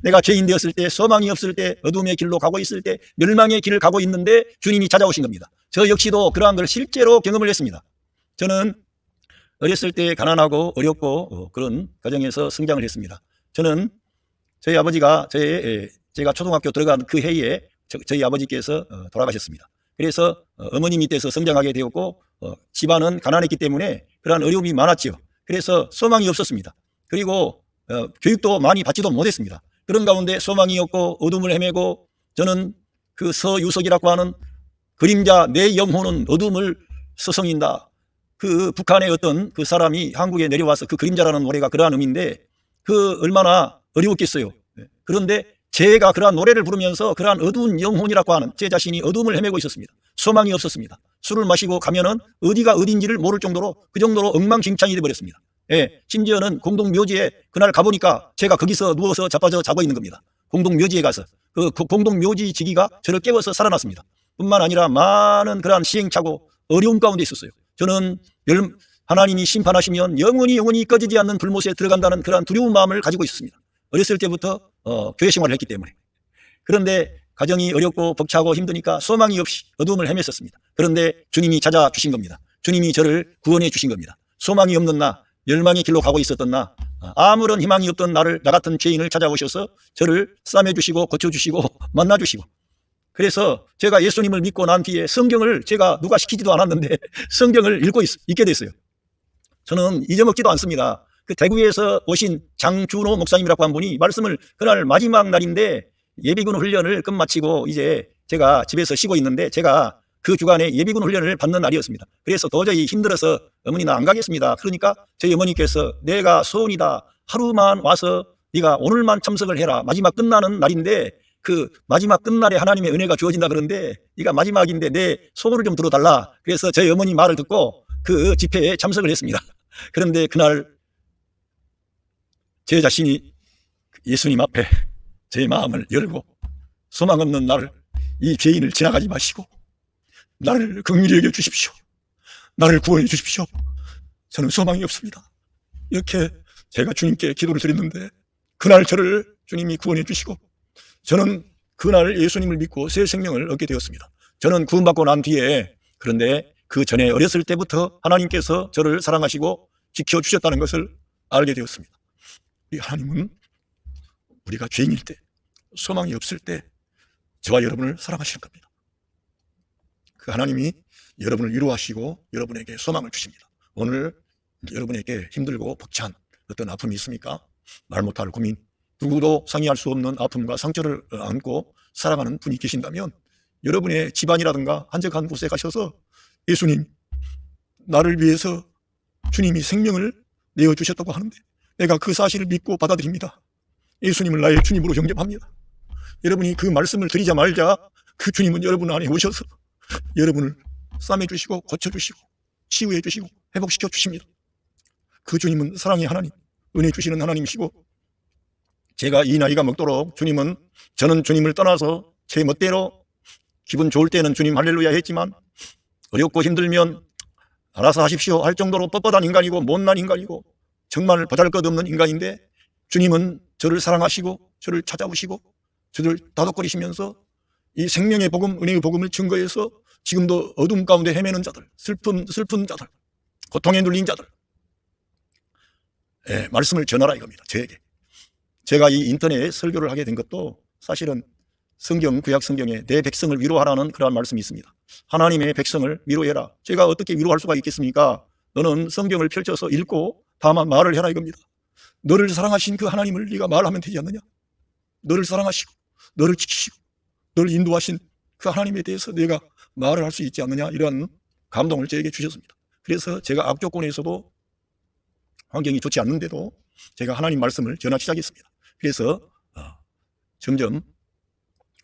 내가 죄인 되었을 때, 소망이 없을 때, 어둠의 길로 가고 있을 때, 멸망의 길을 가고 있는데 주님이 찾아오신 겁니다. 저 역시도 그러한 걸 실제로 경험을 했습니다. 저는 어렸을 때 가난하고 어렵고 그런 가정에서 성장을 했습니다. 저는 저희 아버지가 제가 초등학교 들어간 그 해에 저희 아버지께서 돌아가셨습니다. 그래서 어머니 밑에서 성장하게 되었고 집안은 가난했기 때문에 그러한 어려움이 많았죠. 그래서 소망이 없었습니다. 그리고 교육도 많이 받지도 못했습니다. 그런 가운데 소망이 없고 어둠을 헤매고 저는 그 서유석이라고 하는 그림자 내 영혼은 어둠을 서성인다. 그 북한의 어떤 그 사람이 한국에 내려와서 그 그림자라는 노래가 그러한 의미인데 그 얼마나 어려웠겠어요. 그런데 제가 그러한 노래를 부르면서 그러한 어두운 영혼이라고 하는 제 자신이 어둠을 헤매고 있었습니다. 소망이 없었습니다. 술을 마시고 가면은 어디가 어딘지를 모를 정도로 그 정도로 엉망진창이 되어버렸습니다. 예, 심지어는 공동묘지에 그날 가보니까 제가 거기서 누워서 자빠져 자고 있는 겁니다. 공동묘지에 가서 그 공동묘지 지기가 저를 깨워서 살아났습니다. 뿐만 아니라 많은 그러한 시행착오 어려움 가운데 있었어요. 저는 하나님이 심판하시면 영원히 꺼지지 않는 불못에 들어간다는 그러한 두려운 마음을 가지고 있었습니다. 어렸을 때부터 교회 생활을 했기 때문에. 그런데 가정이 어렵고 벅차고 힘드니까 소망이 없이 어두움을 헤맸었습니다. 그런데 주님이 찾아주신 겁니다. 주님이 저를 구원해 주신 겁니다. 소망이 없는 나, 멸망의 길로 가고 있었던 나, 아무런 희망이 없던 나를, 나 같은 죄인을 찾아오셔서 저를 싸매주시고 고쳐주시고 만나주시고, 그래서 제가 예수님을 믿고 난 뒤에 성경을 제가 누가 시키지도 않았는데 성경을 읽게 됐어요. 저는 잊어먹지도 않습니다. 그 대구에서 오신 장준호 목사님이라고 한 분이 말씀을 그날 마지막 날인데 예비군 훈련을 끝마치고 이제 제가 집에서 쉬고 있는데 제가 그 주간에 예비군 훈련을 받는 날이었습니다. 그래서 도저히 힘들어서 어머니 나 안 가겠습니다. 그러니까 저희 어머니께서 내가 소원이다. 하루만 와서 네가 오늘만 참석을 해라. 마지막 끝나는 날인데 그 마지막 끝날에 하나님의 은혜가 주어진다 그러는데 네가 마지막인데 내 소원을 좀 들어달라. 그래서 저희 어머니 말을 듣고 그 집회에 참석을 했습니다. 그런데 그날 제 자신이 예수님 앞에 제 마음을 열고 소망 없는 나를, 이 죄인을 지나가지 마시고 나를 긍휼히 여겨 주십시오. 나를 구원해 주십시오. 저는 소망이 없습니다. 이렇게 제가 주님께 기도를 드렸는데 그날 저를 주님이 구원해 주시고 저는 그날 예수님을 믿고 새 생명을 얻게 되었습니다. 저는 구원받고 난 뒤에, 그런데 그 전에 어렸을 때부터 하나님께서 저를 사랑하시고 지켜주셨다는 것을 알게 되었습니다. 이 하나님은 우리가 죄인일 때, 소망이 없을 때 저와 여러분을 사랑하시는 겁니다. 그 하나님이 여러분을 위로하시고 여러분에게 소망을 주십니다. 오늘 여러분에게 힘들고 벅찬 어떤 아픔이 있습니까? 말 못할 고민, 누구도 상의할 수 없는 아픔과 상처를 안고 살아가는 분이 계신다면 여러분의 집안이라든가 한적한 곳에 가셔서 예수님, 나를 위해서 주님이 생명을 내어주셨다고 하는데 내가 그 사실을 믿고 받아들입니다. 예수님을 나의 주님으로 영접합니다. 여러분이 그 말씀을 드리자마자 그 주님은 여러분 안에 오셔서 여러분을 싸매주시고 고쳐주시고 치유해주시고 회복시켜 주십니다. 그 주님은 사랑의 하나님, 은혜 주시는 하나님이시고, 제가 이 나이가 먹도록 저는 주님을 떠나서 제 멋대로 기분 좋을 때는 주님 할렐루야 했지만 어렵고 힘들면 알아서 하십시오 할 정도로 뻣뻣한 인간이고 못난 인간이고 정말 보잘것없는 인간인데 주님은 저를 사랑하시고 저를 찾아오시고 저를 다독거리시면서 이 생명의 복음, 은혜의 복음을 증거해서 지금도 어둠 가운데 헤매는 자들, 슬픈 자들, 고통에 눌린 자들, 말씀을 전하라 이겁니다. 저에게. 제가 이 인터넷 설교를 하게 된 것도 사실은 구약 성경에 내 백성을 위로하라는 그러한 말씀이 있습니다. 하나님의 백성을 위로해라. 제가 어떻게 위로할 수가 있겠습니까? 너는 성경을 펼쳐서 읽고 다만 말을 해라 이겁니다. 너를 사랑하신 그 하나님을 네가 말하면 되지 않느냐? 너를 사랑하시고 너를 지키시고 너를 인도하신 그 하나님에 대해서 내가 말을 할 수 있지 않느냐? 이런 감동을 저에게 주셨습니다. 그래서 제가 악조건에서도 환경이 좋지 않는데도 제가 하나님 말씀을 전하기 시작했습니다. 그래서 점점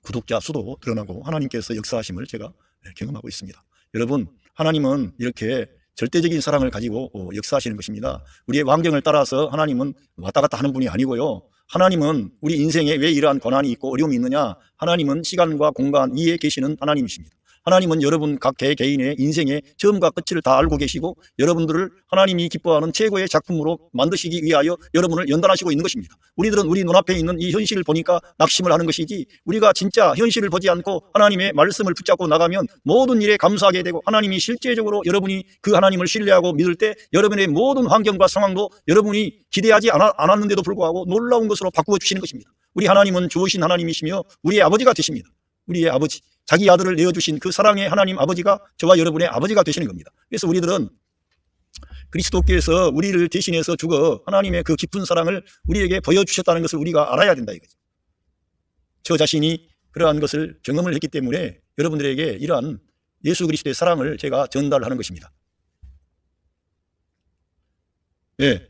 구독자 수도 늘어나고 하나님께서 역사하심을 제가 경험하고 있습니다. 여러분, 하나님은 이렇게 절대적인 사랑을 가지고 역사하시는 것입니다. 우리의 환경을 따라서 하나님은 왔다 갔다 하는 분이 아니고요. 하나님은 우리 인생에 왜 이러한 고난이 있고 어려움이 있느냐? 하나님은 시간과 공간 위에 계시는 하나님이십니다. 하나님은 여러분 각 개인의 인생의 처음과 끝을 다 알고 계시고 여러분들을 하나님이 기뻐하는 최고의 작품으로 만드시기 위하여 여러분을 연단하시고 있는 것입니다. 우리들은 우리 눈앞에 있는 이 현실을 보니까 낙심을 하는 것이지, 우리가 진짜 현실을 보지 않고 하나님의 말씀을 붙잡고 나가면 모든 일에 감사하게 되고, 하나님이 실제적으로 여러분이 그 하나님을 신뢰하고 믿을 때 여러분의 모든 환경과 상황도 여러분이 기대하지 않았는데도 불구하고 놀라운 것으로 바꾸어 주시는 것입니다. 우리 하나님은 좋으신 하나님이시며 우리의 아버지가 되십니다. 우리의 아버지, 자기 아들을 내어주신 그 사랑의 하나님 아버지가 저와 여러분의 아버지가 되시는 겁니다. 그래서 우리들은 그리스도께서 우리를 대신해서 죽어 하나님의 그 깊은 사랑을 우리에게 보여주셨다는 것을 우리가 알아야 된다 이거죠. 저 자신이 그러한 것을 경험을 했기 때문에 여러분들에게 이러한 예수 그리스도의 사랑을 제가 전달하는 것입니다. 예.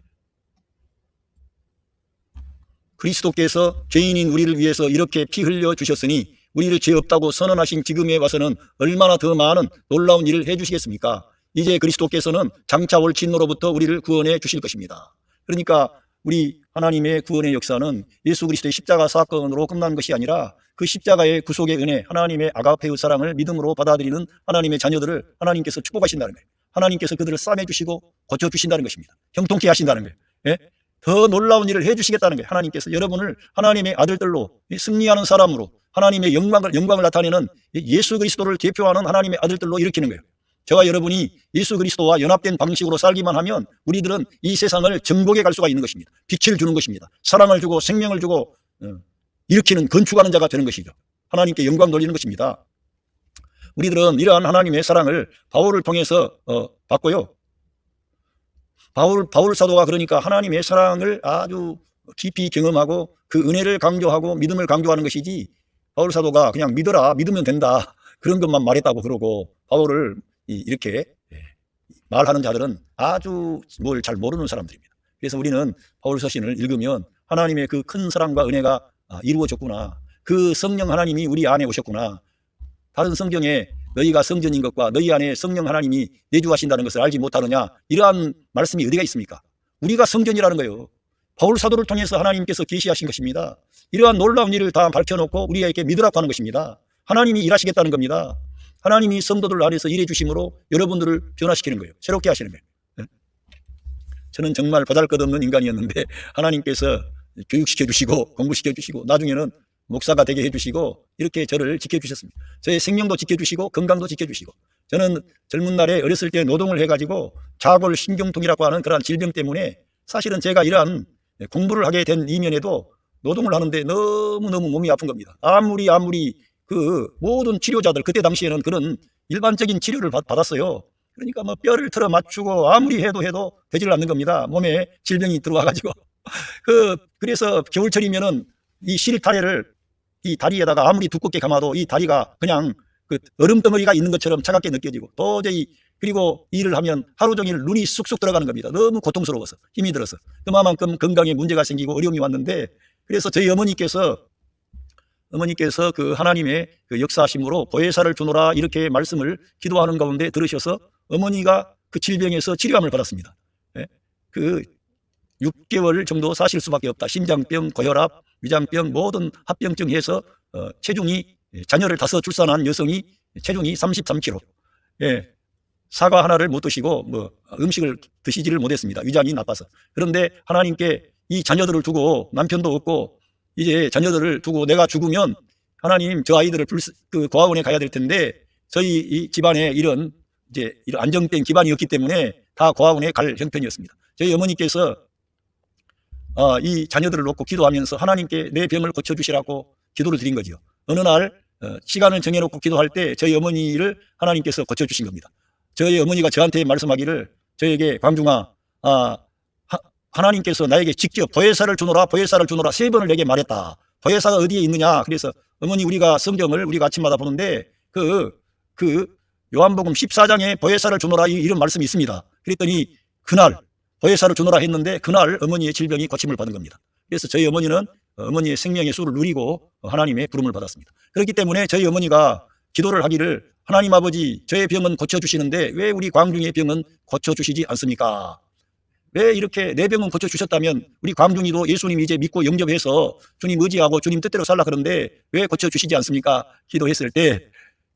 그리스도께서 죄인인 우리를 위해서 이렇게 피 흘려 주셨으니 우리를 죄 없다고 선언하신 지금에 와서는 얼마나 더 많은 놀라운 일을 해 주시겠습니까? 이제 그리스도께서는 장차 올 진노로부터 우리를 구원해 주실 것입니다. 그러니까 우리 하나님의 구원의 역사는 예수 그리스도의 십자가 사건으로 끝난 것이 아니라 그 십자가의 구속의 은혜, 하나님의 아가페의 사랑을 믿음으로 받아들이는 하나님의 자녀들을 하나님께서 축복하신다는 거예요. 하나님께서 그들을 싸매주시고 고쳐주신다는 것입니다. 형통케 하신다는 거예요. 예? 더 놀라운 일을 해주시겠다는 거예요. 하나님께서 여러분을 하나님의 아들들로 승리하는 사람으로 하나님의 영광을 나타내는 예수 그리스도를 대표하는 하나님의 아들들로 일으키는 거예요. 저와 여러분이 예수 그리스도와 연합된 방식으로 살기만 하면 우리들은 이 세상을 정복해 갈 수가 있는 것입니다. 빛을 주는 것입니다. 사랑을 주고 생명을 주고 일으키는 건축하는 자가 되는 것이죠. 하나님께 영광 돌리는 것입니다. 우리들은 이러한 하나님의 사랑을 바울을 통해서 받고요. 바울 사도가 그러니까 하나님의 사랑을 아주 깊이 경험하고 그 은혜를 강조하고 믿음을 강조하는 것이지, 바울 사도가 그냥 믿어라, 믿으면 된다, 그런 것만 말했다고 그러고, 바울을 이렇게 말하는 자들은 아주 뭘 잘 모르는 사람들입니다. 그래서 우리는 바울 서신을 읽으면 하나님의 그 큰 사랑과 은혜가 이루어졌구나, 그 성령 하나님이 우리 안에 오셨구나, 다른 성경에 너희가 성전인 것과 너희 안에 성령 하나님이 내주하신다는 것을 알지 못하느냐, 이러한 말씀이 어디가 있습니까? 우리가 성전이라는 거예요. 바울 사도를 통해서 하나님께서 계시하신 것입니다. 이러한 놀라운 일을 다 밝혀놓고 우리에게 믿으라고 하는 것입니다. 하나님이 일하시겠다는 겁니다. 하나님이 성도들 안에서 일해 주심으로 여러분들을 변화시키는 거예요. 새롭게 하시는 거예요. 저는 정말 보잘것없는 인간이었는데 하나님께서 교육시켜 주시고 공부시켜 주시고 나중에는 목사가 되게 해주시고 이렇게 저를 지켜주셨습니다. 저의 생명도 지켜주시고 건강도 지켜주시고, 저는 젊은 날에 어렸을 때 노동을 해가지고 자골 신경통이라고 하는 그러한 질병 때문에 사실은 제가 이러한 공부를 하게 된 이면에도 노동을 하는데 너무너무 몸이 아픈 겁니다. 아무리 그 모든 치료자들, 그때 당시에는 그런 일반적인 치료를 받았어요. 그러니까 뭐 뼈를 틀어 맞추고 아무리 해도 되질 않는 겁니다. 몸에 질병이 들어와가지고 그래서 겨울철이면은 이 실타래를 이 다리에다가 아무리 두껍게 감아도 이 다리가 그냥 그 얼음덩어리가 있는 것처럼 차갑게 느껴지고, 도저히, 그리고 일을 하면 하루 종일 눈이 쑥쑥 들어가는 겁니다. 너무 고통스러워서, 힘이 들어서 그만큼 건강에 문제가 생기고 어려움이 왔는데, 그래서 저희 어머니께서 그 하나님의 그 역사하심으로 보혜사를 주노라 이렇게 말씀을 기도하는 가운데 들으셔서 어머니가 그 질병에서 치료함을 받았습니다. 그 6개월 정도 사실 수밖에 없다. 심장병, 고혈압, 위장병, 모든 합병증 해서 체중이, 자녀를 5 출산한 여성이 체중이 33kg. 사과 하나를 못 드시고 음식을 드시지를 못했습니다. 위장이 나빠서. 그런데 하나님께 이 자녀들을 두고, 남편도 없고 이제 자녀들을 두고 내가 죽으면 하나님, 저 아이들을 그 고아원에 가야 될 텐데, 저희 이 집안에 이런 안정된 기반이었기 때문에 다 고아원에 갈 형편이었습니다. 저희 어머니께서 이 자녀들을 놓고 기도하면서 하나님께 내 병을 고쳐주시라고 기도를 드린 거죠. 어느 날 시간을 정해놓고 기도할 때 저희 어머니를 하나님께서 고쳐주신 겁니다. 저희 어머니가 저한테 말씀하기를, 저에게, 광중아, 하나님께서 나에게 직접 보혜사를 주노라 3번을 내게 말했다. 보혜사가 어디에 있느냐? 그래서 어머니, 우리가 성경을 우리가 아침마다 보는데 그 요한복음 14장에 보혜사를 주노라 이런 말씀이 있습니다. 그랬더니 그날 보혜사를 주노라 했는데 그날 어머니의 질병이 고침을 받은 겁니다. 그래서 저희 어머니는 어머니의 생명의 수를 누리고 하나님의 부름을 받았습니다. 그렇기 때문에 저희 어머니가 기도를 하기를, 하나님 아버지, 저의 병은 고쳐주시는데 왜 우리 광중의 병은 고쳐주시지 않습니까? 왜 이렇게 내 병은 고쳐주셨다면 우리 광중이도 예수님 이제 믿고 영접해서 주님 의지하고 주님 뜻대로 살라 그러는데 왜 고쳐주시지 않습니까? 기도했을 때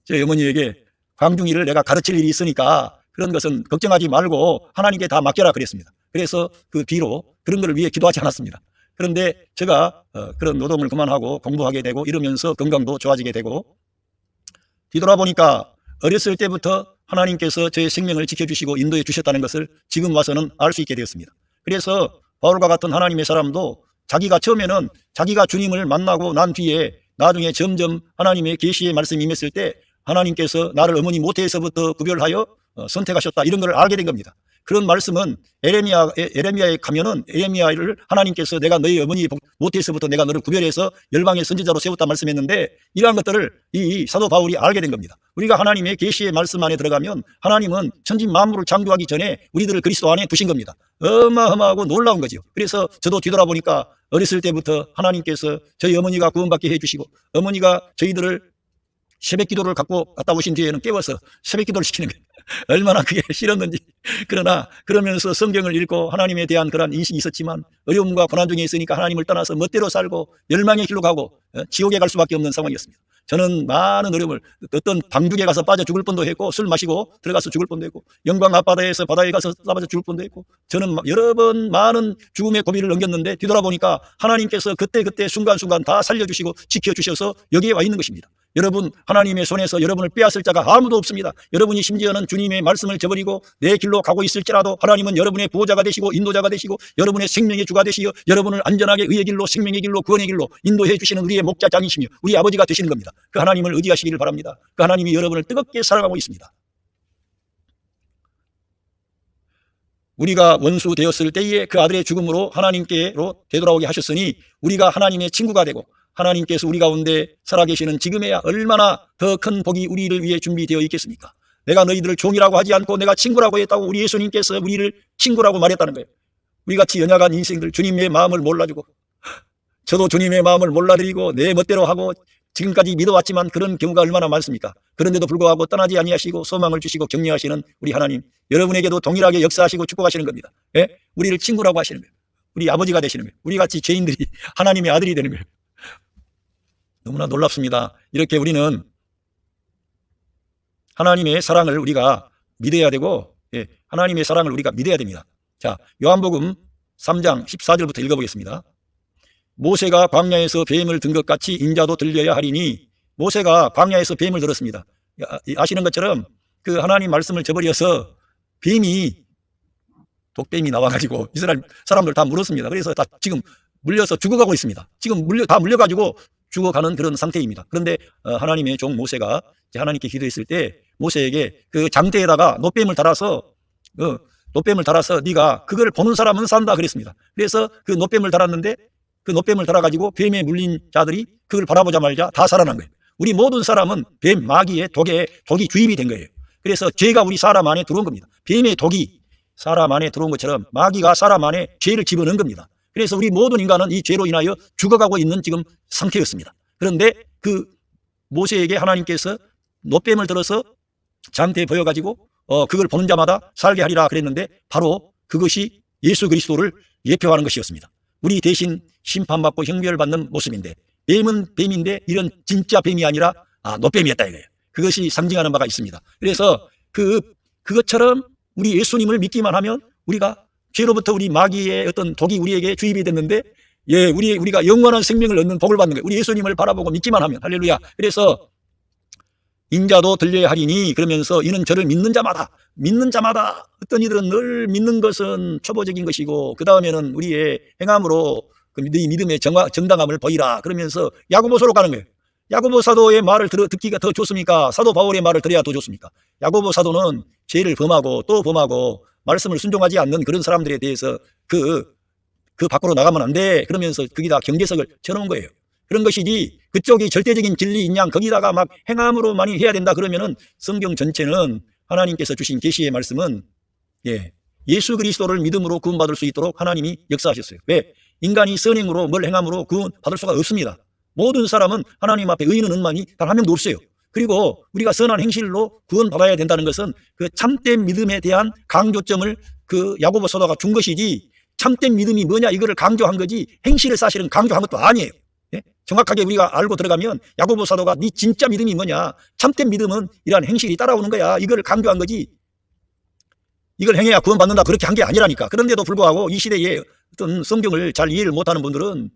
저희 어머니에게, 광중이를 내가 가르칠 일이 있으니까 그런 것은 걱정하지 말고 하나님께 다 맡겨라 그랬습니다. 그래서 그 뒤로 그런 것을 위해 기도하지 않았습니다. 그런데 제가 그런 노동을 그만하고 공부하게 되고 이러면서 건강도 좋아지게 되고, 뒤돌아보니까 어렸을 때부터 하나님께서 저의 생명을 지켜주시고 인도해 주셨다는 것을 지금 와서는 알 수 있게 되었습니다. 그래서 바울과 같은 하나님의 사람도 자기가 처음에는 자기가 주님을 만나고 난 뒤에 나중에 점점 하나님의 계시의 말씀이 임했을 때 하나님께서 나를 어머니 모태에서부터 구별하여 선택하셨다, 이런 걸 알게 된 겁니다. 그런 말씀은 에레미야에 가면은 에레미야를 하나님께서 내가 너희 어머니 모태에서부터 내가 너를 구별해서 열방의 선지자로 세웠다 말씀했는데 이러한 것들을 이 사도 바울이 알게 된 겁니다. 우리가 하나님의 계시의 말씀 안에 들어가면 하나님은 천지 만물을 창조하기 전에 우리들을 그리스도 안에 두신 겁니다. 어마어마하고 놀라운 거죠. 그래서 저도 뒤돌아보니까 어렸을 때부터 하나님께서 저희 어머니가 구원받게 해주시고 어머니가 저희들을 새벽 기도를 갖고 갔다 오신 뒤에는 깨워서 새벽 기도를 시키는 거예요. 얼마나 그게 싫었는지. 그러나 그러면서 성경을 읽고 하나님에 대한 그런 인식이 있었지만 어려움과 고난 중에 있으니까 하나님을 떠나서 멋대로 살고 멸망의 길로 가고 지옥에 갈 수밖에 없는 상황이었습니다. 저는 많은 어려움을 어떤 방죽에 가서 빠져 죽을 뻔도 했고 술 마시고 들어가서 죽을 뻔도 했고 영광 앞바다에서 바다에 가서 빠져 죽을 뻔도 했고 저는 여러 번 많은 죽음의 고비를 넘겼는데 뒤돌아보니까 하나님께서 그때 순간순간 다 살려주시고 지켜주셔서 여기에 와 있는 것입니다. 여러분 하나님의 손에서 여러분을 빼앗을 자가 아무도 없습니다. 여러분이 심지어는 주님의 말씀을 저버리고 내 길로 가고 있을지라도 하나님은 여러분의 보호자가 되시고 인도자가 되시고 여러분의 생명의 주가 되시어 여러분을 안전하게 의의 길로 생명의 길로 구원의 길로 인도해 주시는 우리의 목자장이시며 우리 아버지가 되시는 겁니다. 그 하나님을 의지하시기를 바랍니다. 그 하나님이 여러분을 뜨겁게 사랑하고 있습니다. 우리가 원수 되었을 때에 그 아들의 죽음으로 하나님께로 되돌아오게 하셨으니 우리가 하나님의 친구가 되고 하나님께서 우리 가운데 살아계시는 지금에야 얼마나 더 큰 복이 우리를 위해 준비되어 있겠습니까? 내가 너희들을 종이라고 하지 않고 내가 친구라고 했다고 우리 예수님께서 우리를 친구라고 말했다는 거예요. 우리같이 연약한 인생들 주님의 마음을 몰라주고 저도 주님의 마음을 몰라드리고 내 멋대로 하고 지금까지 믿어왔지만 그런 경우가 얼마나 많습니까? 그런데도 불구하고 떠나지 아니하시고 소망을 주시고 격려하시는 우리 하나님 여러분에게도 동일하게 역사하시고 축복하시는 겁니다. 예? 우리를 친구라고 하시는 거예요. 우리 아버지가 되시는 거예요. 우리같이 죄인들이 하나님의 아들이 되는 거예요. 너무나 놀랍습니다. 이렇게 우리는 하나님의 사랑을 우리가 믿어야 되고 하나님의 사랑을 우리가 믿어야 됩니다. 자, 요한복음 3장 14절부터 읽어보겠습니다. 모세가 광야에서 뱀을 든 것 같이 인자도 들려야 하리니 모세가 광야에서 뱀을 들었습니다. 아시는 것처럼 그 하나님 말씀을 저버려서 뱀이 독뱀이 나와가지고 이스라엘 사람들 다 물었습니다. 그래서 다 지금 물려서 죽어가고 있습니다. 지금 다 물려가지고 죽어가는 그런 상태입니다. 그런데 하나님의 종 모세가 하나님께 기도했을 때 모세에게 그 장대에다가 노뱀을 달아서 네가 그걸 보는 사람은 산다 그랬습니다. 그래서 그 노뱀을 달았는데 그 노뱀을 달아가지고 뱀에 물린 자들이 그걸 바라보자 말자 다 살아난 거예요. 우리 모든 사람은 뱀, 마귀의 독이 주입이 된 거예요. 그래서 죄가 우리 사람 안에 들어온 겁니다. 뱀의 독이 사람 안에 들어온 것처럼 마귀가 사람 안에 죄를 집어넣은 겁니다. 그래서 우리 모든 인간은 이 죄로 인하여 죽어가고 있는 지금 상태였습니다. 그런데 그 모세에게 하나님께서 노뱀을 들어서 장대에 보여가지고 그걸 보는 자마다 살게 하리라 그랬는데 바로 그것이 예수 그리스도를 예표하는 것이었습니다. 우리 대신 심판받고 형벌받는 모습인데 뱀은 뱀인데 이런 진짜 뱀이 아니라 노뱀이었다 이거예요. 그것이 상징하는 바가 있습니다. 그래서 그것처럼 우리 예수님을 믿기만 하면 우리가 죄로부터 우리 마귀의 어떤 독이 우리에게 주입이 됐는데 우리가 영원한 생명을 얻는 복을 받는 거예요. 우리 예수님을 바라보고 믿기만 하면. 할렐루야. 그래서 인자도 들려야 하리니 그러면서 이는 저를 믿는 자마다 어떤 이들은 늘 믿는 것은 초보적인 것이고 그 다음에는 우리의 행함으로 그 믿음의 정당함을 보이라 그러면서 야고보서로 가는 거예요. 야고보 사도의 말을 듣기가 더 좋습니까? 사도 바울의 말을 들어야 더 좋습니까? 야고보 사도는 죄를 범하고 또 범하고 말씀을 순종하지 않는 그런 사람들에 대해서 그 밖으로 나가면 안 돼 그러면서 거기다 경계석을 쳐놓은 거예요. 그런 것이지 그쪽이 절대적인 진리인 양 거기다가 막 행함으로 많이 해야 된다 그러면은 성경 전체는 하나님께서 주신 계시의 말씀은 예수 그리스도를 믿음으로 구원받을 수 있도록 하나님이 역사하셨어요. 왜? 인간이 선행으로 뭘 행함으로 구원받을 수가 없습니다. 모든 사람은 하나님 앞에 의인은 은만이 단 한 명도 없어요. 그리고 우리가 선한 행실로 구원받아야 된다는 것은 그 참된 믿음에 대한 강조점을 그 야고보 사도가 준 것이지 참된 믿음이 뭐냐 이거를 강조한 거지 행실을 사실은 강조한 것도 아니에요. 정확하게 우리가 알고 들어가면 야고보 사도가 네 진짜 믿음이 뭐냐 참된 믿음은 이러한 행실이 따라오는 거야 이거를 강조한 거지 이걸 행해야 구원받는다 그렇게 한 게 아니라니까. 그런데도 불구하고 이 시대에 어떤 성경을 잘 이해를 못하는 분들은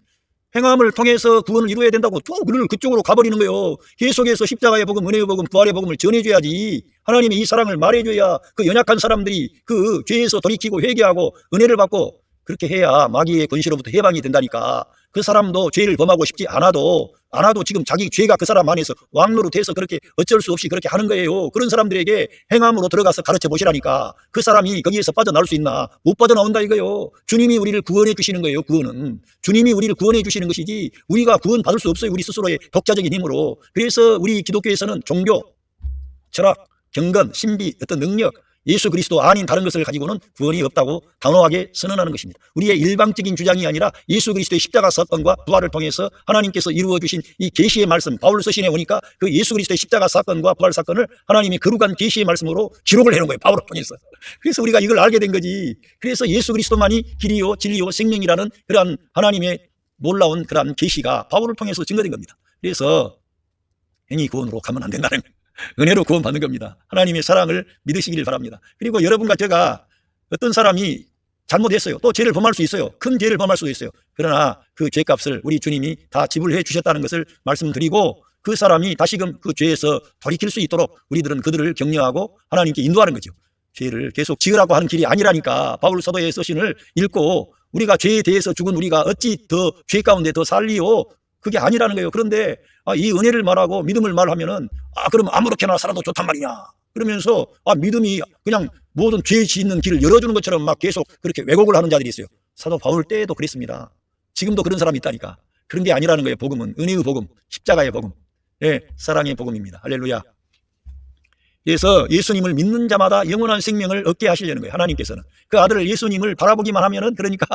행함을 통해서 구원을 이루어야 된다고 그쪽으로 가버리는 거예요. 계속해서 십자가의 복음, 은혜의 복음, 부활의 복음을 전해줘야지. 하나님의 이 사랑을 말해줘야 그 연약한 사람들이 그 죄에서 돌이키고 회개하고 은혜를 받고 그렇게 해야 마귀의 권세로부터 해방이 된다니까. 그 사람도 죄를 범하고 싶지 않아도 안 와도 지금 자기 죄가 그 사람 안에서 왕노릇해서 그렇게 어쩔 수 없이 그렇게 하는 거예요. 그런 사람들에게 행함으로 들어가서 가르쳐 보시라니까. 그 사람이 거기에서 빠져나올 수 있나? 못 빠져나온다 이거요. 주님이 우리를 구원해 주시는 거예요. 구원은 주님이 우리를 구원해 주시는 것이지 우리가 구원 받을 수 없어요. 우리 스스로의 독자적인 힘으로. 그래서 우리 기독교에서는 종교, 철학, 경건, 신비, 어떤 능력, 예수 그리스도 아닌 다른 것을 가지고는 구원이 없다고 단호하게 선언하는 것입니다. 우리의 일방적인 주장이 아니라 예수 그리스도의 십자가 사건과 부활을 통해서 하나님께서 이루어 주신 이 계시의 말씀, 바울 서신에 오니까 그 예수 그리스도의 십자가 사건과 부활 사건을 하나님이 거룩한 계시의 말씀으로 기록을 해놓은 거예요. 바울을 통해서. 그래서 우리가 이걸 알게 된 거지. 그래서 예수 그리스도만이 길이요 진리요 생명이라는 그러한 하나님의 놀라운 그러한 계시가 바울을 통해서 증거된 겁니다. 그래서 행위 구원으로 가면 안 된다는 거예요. 은혜로 구원받는 겁니다. 하나님의 사랑을 믿으시기를 바랍니다. 그리고 여러분과 제가 어떤 사람이 잘못했어요. 또 죄를 범할 수 있어요. 큰 죄를 범할 수도 있어요. 그러나 그 죄값을 우리 주님이 다 지불해 주셨다는 것을 말씀드리고 그 사람이 다시금 그 죄에서 돌이킬 수 있도록 우리들은 그들을 격려하고 하나님께 인도하는 거죠. 죄를 계속 지으라고 하는 길이 아니라니까. 바울 사도의 서신을 읽고 우리가 죄에 대해서 죽은 우리가 어찌 더 죄 가운데 더 살리요? 그게 아니라는 거예요. 그런데 이 은혜를 말하고 믿음을 말하면은 그럼 아무렇게나 살아도 좋단 말이냐 그러면서 믿음이 그냥 모든 죄 짓는 길을 열어주는 것처럼 막 계속 그렇게 왜곡을 하는 자들이 있어요. 사도 바울 때에도 그랬습니다. 지금도 그런 사람이 있다니까. 그런 게 아니라는 거예요. 복음은 은혜의 복음, 십자가의 복음, 사랑의 복음입니다. 할렐루야. 그래서 예수님을 믿는 자마다 영원한 생명을 얻게 하시려는 거예요. 하나님께서는 그 아들 예수님을 바라보기만 하면은, 그러니까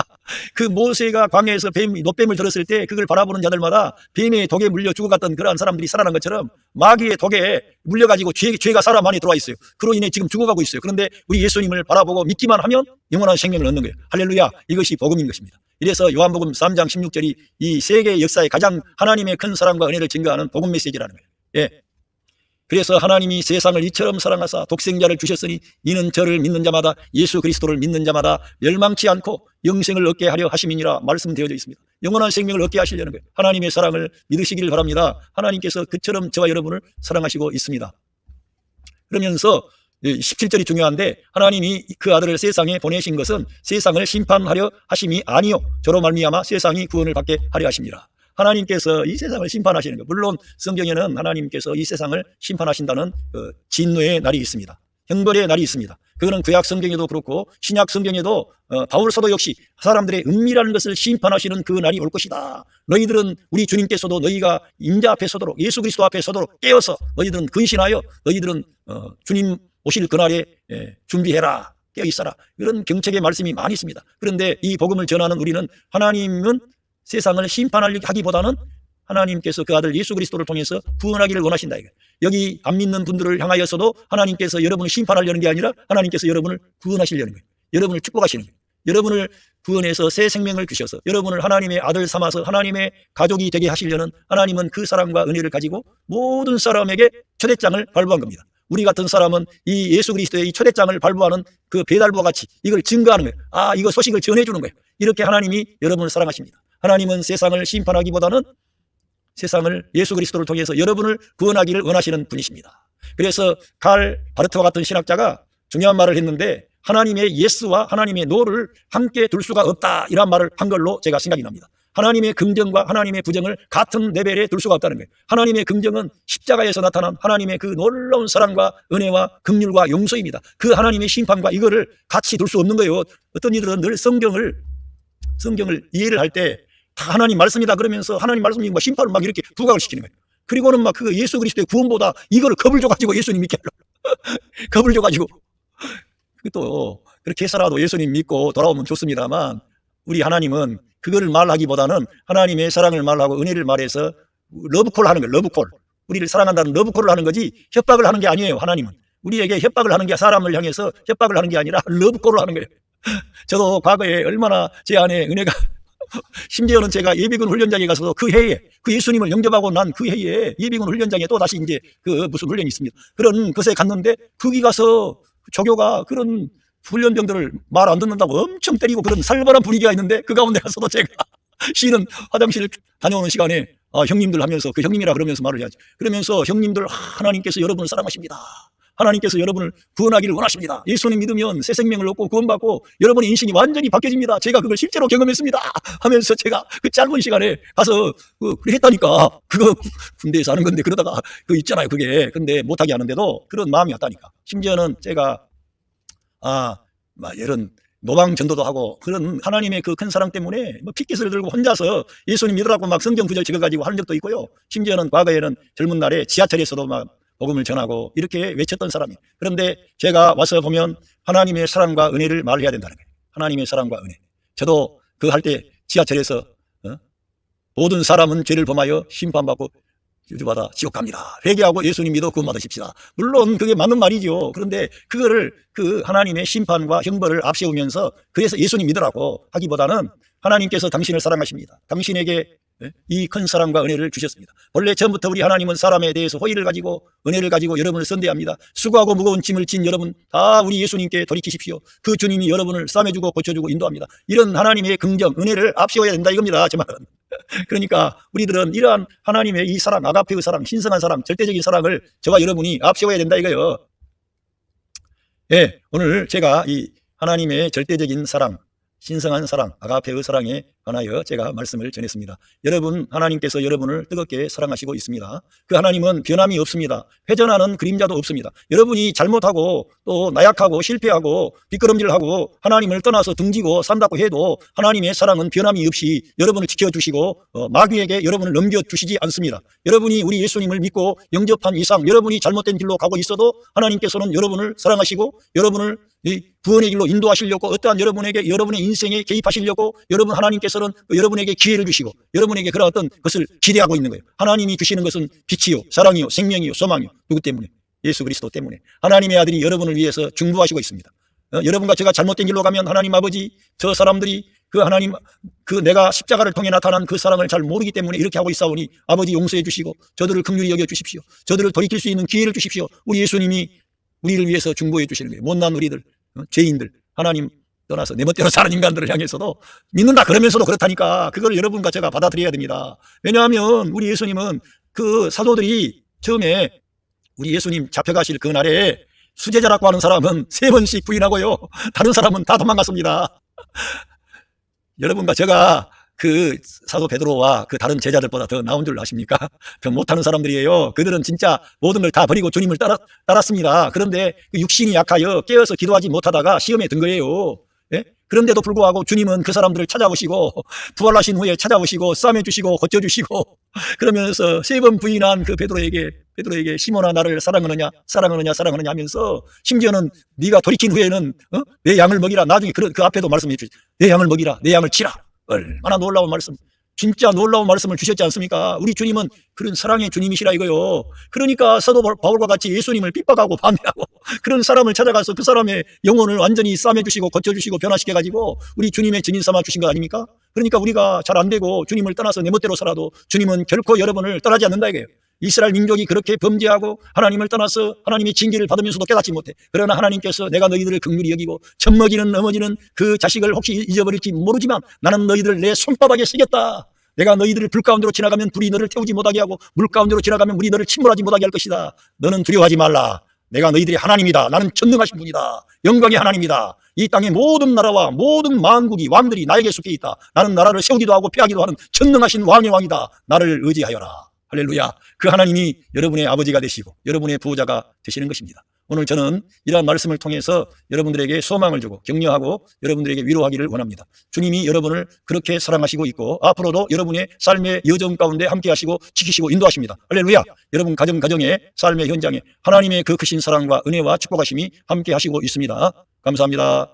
그 모세가 광야에서 노뱀을 들었을 때 그걸 바라보는 자들마다 뱀의 독에 물려 죽어갔던 그러한 사람들이 살아난 것처럼 마귀의 독에 물려가지고 죄가 사람 안에 들어와 있어요. 그로 인해 지금 죽어가고 있어요. 그런데 우리 예수님을 바라보고 믿기만 하면 영원한 생명을 얻는 거예요. 할렐루야. 이것이 복음인 것입니다. 이래서 요한복음 3장 16절이 이 세계 역사에 가장 하나님의 큰 사랑과 은혜를 증거하는 복음 메시지라는 거예요. 그래서 하나님이 세상을 이처럼 사랑하사 독생자를 주셨으니 이는 저를 믿는 자마다, 예수 그리스도를 믿는 자마다 멸망치 않고 영생을 얻게 하려 하심이니라 말씀되어져 있습니다. 영원한 생명을 얻게 하시려는 거예요. 하나님의 사랑을 믿으시기를 바랍니다. 하나님께서 그처럼 저와 여러분을 사랑하시고 있습니다. 그러면서 17절이 중요한데, 하나님이 그 아들을 세상에 보내신 것은 세상을 심판하려 하심이 아니요 저로 말미암아 세상이 구원을 받게 하려 하심이라. 하나님께서 이 세상을 심판하시는 거예요. 물론 성경에는 하나님께서 이 세상을 심판하신다는 진노의 날이 있습니다. 형벌의 날이 있습니다. 그거는 구약 성경에도 그렇고 신약 성경에도 바울 사도 역시 사람들의 은밀한 것을 심판하시는 그 날이 올 것이다. 너희들은 우리 주님께서도 너희가 임자 앞에 서도록, 예수 그리스도 앞에 서도록 깨어서 너희들은 근신하여 너희들은 주님 오실 그날에 준비해라, 깨어 있어라. 이런 경책의 말씀이 많이 있습니다. 그런데 이 복음을 전하는 우리는 하나님은 세상을 심판하기보다는 하나님께서 그 아들 예수 그리스도를 통해서 구원하기를 원하신다. 여기 안 믿는 분들을 향하여서도 하나님께서 여러분을 심판하려는 게 아니라 하나님께서 여러분을 구원하시려는 거예요. 여러분을 축복하시는 거예요. 여러분을 구원해서 새 생명을 주셔서 여러분을 하나님의 아들 삼아서 하나님의 가족이 되게 하시려는, 하나님은 그 사랑과 은혜를 가지고 모든 사람에게 초대장을 발부한 겁니다. 우리 같은 사람은 이 예수 그리스도의 이 초대장을 발부하는 그 배달부와 같이 이걸 증거하는 거예요. 이거 소식을 전해주는 거예요. 이렇게 하나님이 여러분을 사랑하십니다. 하나님은 세상을 심판하기보다는 세상을 예수 그리스도를 통해서 여러분을 구원하기를 원하시는 분이십니다. 그래서 칼 바르트와 같은 신학자가 중요한 말을 했는데, 하나님의 예스와 하나님의 노를 함께 둘 수가 없다, 이런 말을 한 걸로 제가 생각이 납니다. 하나님의 긍정과 하나님의 부정을 같은 레벨에 둘 수가 없다는 거예요. 하나님의 긍정은 십자가에서 나타난 하나님의 그 놀라운 사랑과 은혜와 긍휼과 용서입니다. 그 하나님의 심판과 이거를 같이 둘 수 없는 거예요. 어떤 이들은 늘 성경을 이해를 할 때 다 하나님 말씀이다 그러면서 하나님 말씀이 심판을 막 이렇게 부각을 시키는 거예요. 그리고는 막 그 예수 그리스도의 구원보다 이거를 겁을 줘가지고 예수님 믿게 하려고 겁을 줘가지고, 또 그렇게 해서라도 예수님 믿고 돌아오면 좋습니다만, 우리 하나님은 그거를 말하기보다는 하나님의 사랑을 말하고 은혜를 말해서 러브콜 하는 거예요. 러브콜. 우리를 사랑한다는 러브콜을 하는 거지 협박을 하는 게 아니에요. 하나님은 우리에게 협박을 하는 게, 사람을 향해서 협박을 하는 게 아니라 러브콜을 하는 거예요. 저도 과거에 얼마나 제 안에 은혜가 심지어는 제가 예비군 훈련장에 가서도 그 해에, 그 예수님을 영접하고 난 그 해에 예비군 훈련장에 또 다시 이제 그 무슨 훈련이 있습니다. 그런 곳에 갔는데 거기 가서 조교가 그런 훈련병들을 말 안 듣는다고 엄청 때리고 그런 살벌한 분위기가 있는데, 그 가운데 가서도 제가 쉬는 화장실 다녀오는 시간에 형님들 하면서, 그 형님이라 그러면서 말을 해야지. 그러면서 형님들, 하나님께서 여러분을 사랑하십니다. 하나님께서 여러분을 구원하기를 원하십니다. 예수님 믿으면 새 생명을 얻고 구원받고 여러분의 인생이 완전히 바뀌어집니다. 제가 그걸 실제로 경험했습니다 하면서 제가 그 짧은 시간에 가서 그래 했다니까. 그거 군대에서 하는 건데 그러다가 그 있잖아요. 그게 근데 못하게 하는데도 그런 마음이 왔다니까. 심지어는 제가 이런 노방 전도도 하고 그런 하나님의 그 큰 사랑 때문에 핏깃을 들고 혼자서 예수님 믿으라고 막 성경 구절 적어가지고 하는 적도 있고요. 심지어는 과거에는 젊은 날에 지하철에서도 막 복음을 전하고 이렇게 외쳤던 사람이. 그런데 제가 와서 보면 하나님의 사랑과 은혜를 말해야 된다는 거예요. 하나님의 사랑과 은혜. 저도 그 할 때 지하철에서 모든 사람은 죄를 범하여 심판받고 저주받아 지옥 갑니다. 회개하고 예수님 믿어 구원받으십시다. 물론 그게 맞는 말이죠. 그런데 그거를 그 하나님의 심판과 형벌을 앞세우면서 그래서 예수님 믿으라고 하기보다는 하나님께서 당신을 사랑하십니다. 당신에게 이 큰 사랑과 은혜를 주셨습니다. 원래 처음부터 우리 하나님은 사람에 대해서 호의를 가지고 은혜를 가지고 여러분을 선대합니다. 수고하고 무거운 짐을 진 여러분 다 우리 예수님께 돌이키십시오. 그 주님이 여러분을 싸매주고 고쳐주고 인도합니다. 이런 하나님의 긍정, 은혜를 앞세워야 된다 이겁니다. 제 말은. 그러니까 우리들은 이러한 하나님의 이 사랑, 아가페의 사랑, 신성한 사랑, 절대적인 사랑을 저와 여러분이 앞세워야 된다 이거예요. 예, 오늘 제가 이 하나님의 절대적인 사랑, 신성한 사랑, 아가페의 사랑에 관하여 제가 말씀을 전했습니다. 여러분, 하나님께서 여러분을 뜨겁게 사랑하시고 있습니다. 그 하나님은 변함이 없습니다. 회전하는 그림자도 없습니다. 여러분이 잘못하고 또 나약하고 실패하고 뒷걸음질하고 하나님을 떠나서 등지고 산다고 해도 하나님의 사랑은 변함이 없이 여러분을 지켜주시고 마귀에게 여러분을 넘겨주시지 않습니다. 여러분이 우리 예수님을 믿고 영접한 이상 여러분이 잘못된 길로 가고 있어도 하나님께서는 여러분을 사랑하시고 여러분을 이 구원의 길로 인도하시려고 어떠한 여러분에게 여러분의 인생에 개입하시려고 여러분 하나님께서는 여러분에게 기회를 주시고 여러분에게 그런 어떤 것을 기대하고 있는 거예요. 하나님이 주시는 것은 빛이요 사랑이요 생명이요 소망이요. 누구 때문에? 예수 그리스도 때문에. 하나님의 아들이 여러분을 위해서 중보하시고 있습니다. 여러분과 제가 잘못된 길로 가면 하나님 아버지 저 사람들이 그 하나님 그 내가 십자가를 통해 나타난 그 사랑을 잘 모르기 때문에 이렇게 하고 있사오니 아버지 용서해 주시고 저들을 긍휼히 여겨 주십시오. 저들을 돌이킬 수 있는 기회를 주십시오. 우리 예수님이 우리를 위해서 중보해 주시는 거예요. 못난 우리들, 죄인들, 하나님 떠나서 내 멋대로 사는 인간들을 향해서도 믿는다 그러면서도 그렇다니까 그걸 여러분과 제가 받아들여야 됩니다. 왜냐하면 우리 예수님은 그 사도들이 처음에 우리 예수님 잡혀가실 그 날에 수제자라고 하는 사람은 3번씩 부인하고요. 다른 사람은 다 도망갔습니다. 여러분과 제가 그 사도 베드로와 그 다른 제자들보다 더 나은 줄 아십니까? 더 못하는 사람들이에요. 그들은 진짜 모든 걸 다 버리고 주님을 따랐습니다. 그런데 육신이 약하여 깨어서 기도하지 못하다가 시험에 든 거예요. 예? 그런데도 불구하고 주님은 그 사람들을 찾아오시고 부활하신 후에 찾아오시고 싸매주시고 고쳐주시고 그러면서 3번 부인한 그 베드로에게 시몬아 나를 사랑하느냐 하면서 심지어는 네가 돌이킨 후에는 내 양을 먹이라. 나중에 그 앞에도 말씀해 주시죠. 내 양을 먹이라. 내 양을 치라. 얼마나 놀라운 말씀, 진짜 놀라운 말씀을 주셨지 않습니까? 우리 주님은 그런 사랑의 주님이시라 이거요. 그러니까 사도 바울과 같이 예수님을 핍박하고 반대하고 그런 사람을 찾아가서 그 사람의 영혼을 완전히 싸매주시고 고쳐주시고 변화시켜가지고 우리 주님의 증인 삼아 주신 거 아닙니까? 그러니까 우리가 잘 안 되고 주님을 떠나서 내 멋대로 살아도 주님은 결코 여러분을 떠나지 않는다 이거예요. 이스라엘 민족이 그렇게 범죄하고 하나님을 떠나서 하나님의 징계를 받으면서도 깨닫지 못해. 그러나 하나님께서 내가 너희들을 긍휼히 여기고 젖먹이는 넘어지는 그 자식을 혹시 잊어버릴지 모르지만 나는 너희들을 내 손바닥에 새겼다. 내가 너희들을 불 가운데로 지나가면 불이 너를 태우지 못하게 하고 물 가운데로 지나가면 물이 너를 침몰하지 못하게 할 것이다. 너는 두려워하지 말라. 내가 너희들의 하나님이다. 나는 전능하신 분이다. 영광의 하나님이다. 이 땅의 모든 나라와 모든 만국이 왕들이 나에게 속해 있다. 나는 나라를 세우기도 하고 폐하기도 하는 전능하신 왕의 왕이다. 나를 의지하여라. 할렐루야. 그 하나님이 여러분의 아버지가 되시고 여러분의 보호자가 되시는 것입니다. 오늘 저는 이러한 말씀을 통해서 여러분들에게 소망을 주고 격려하고 여러분들에게 위로하기를 원합니다. 주님이 여러분을 그렇게 사랑하시고 있고 앞으로도 여러분의 삶의 여정 가운데 함께 하시고 지키시고 인도하십니다. 할렐루야. 여러분 가정의 삶의 현장에 하나님의 그 크신 사랑과 은혜와 축복하심이 함께 하시고 있습니다. 감사합니다.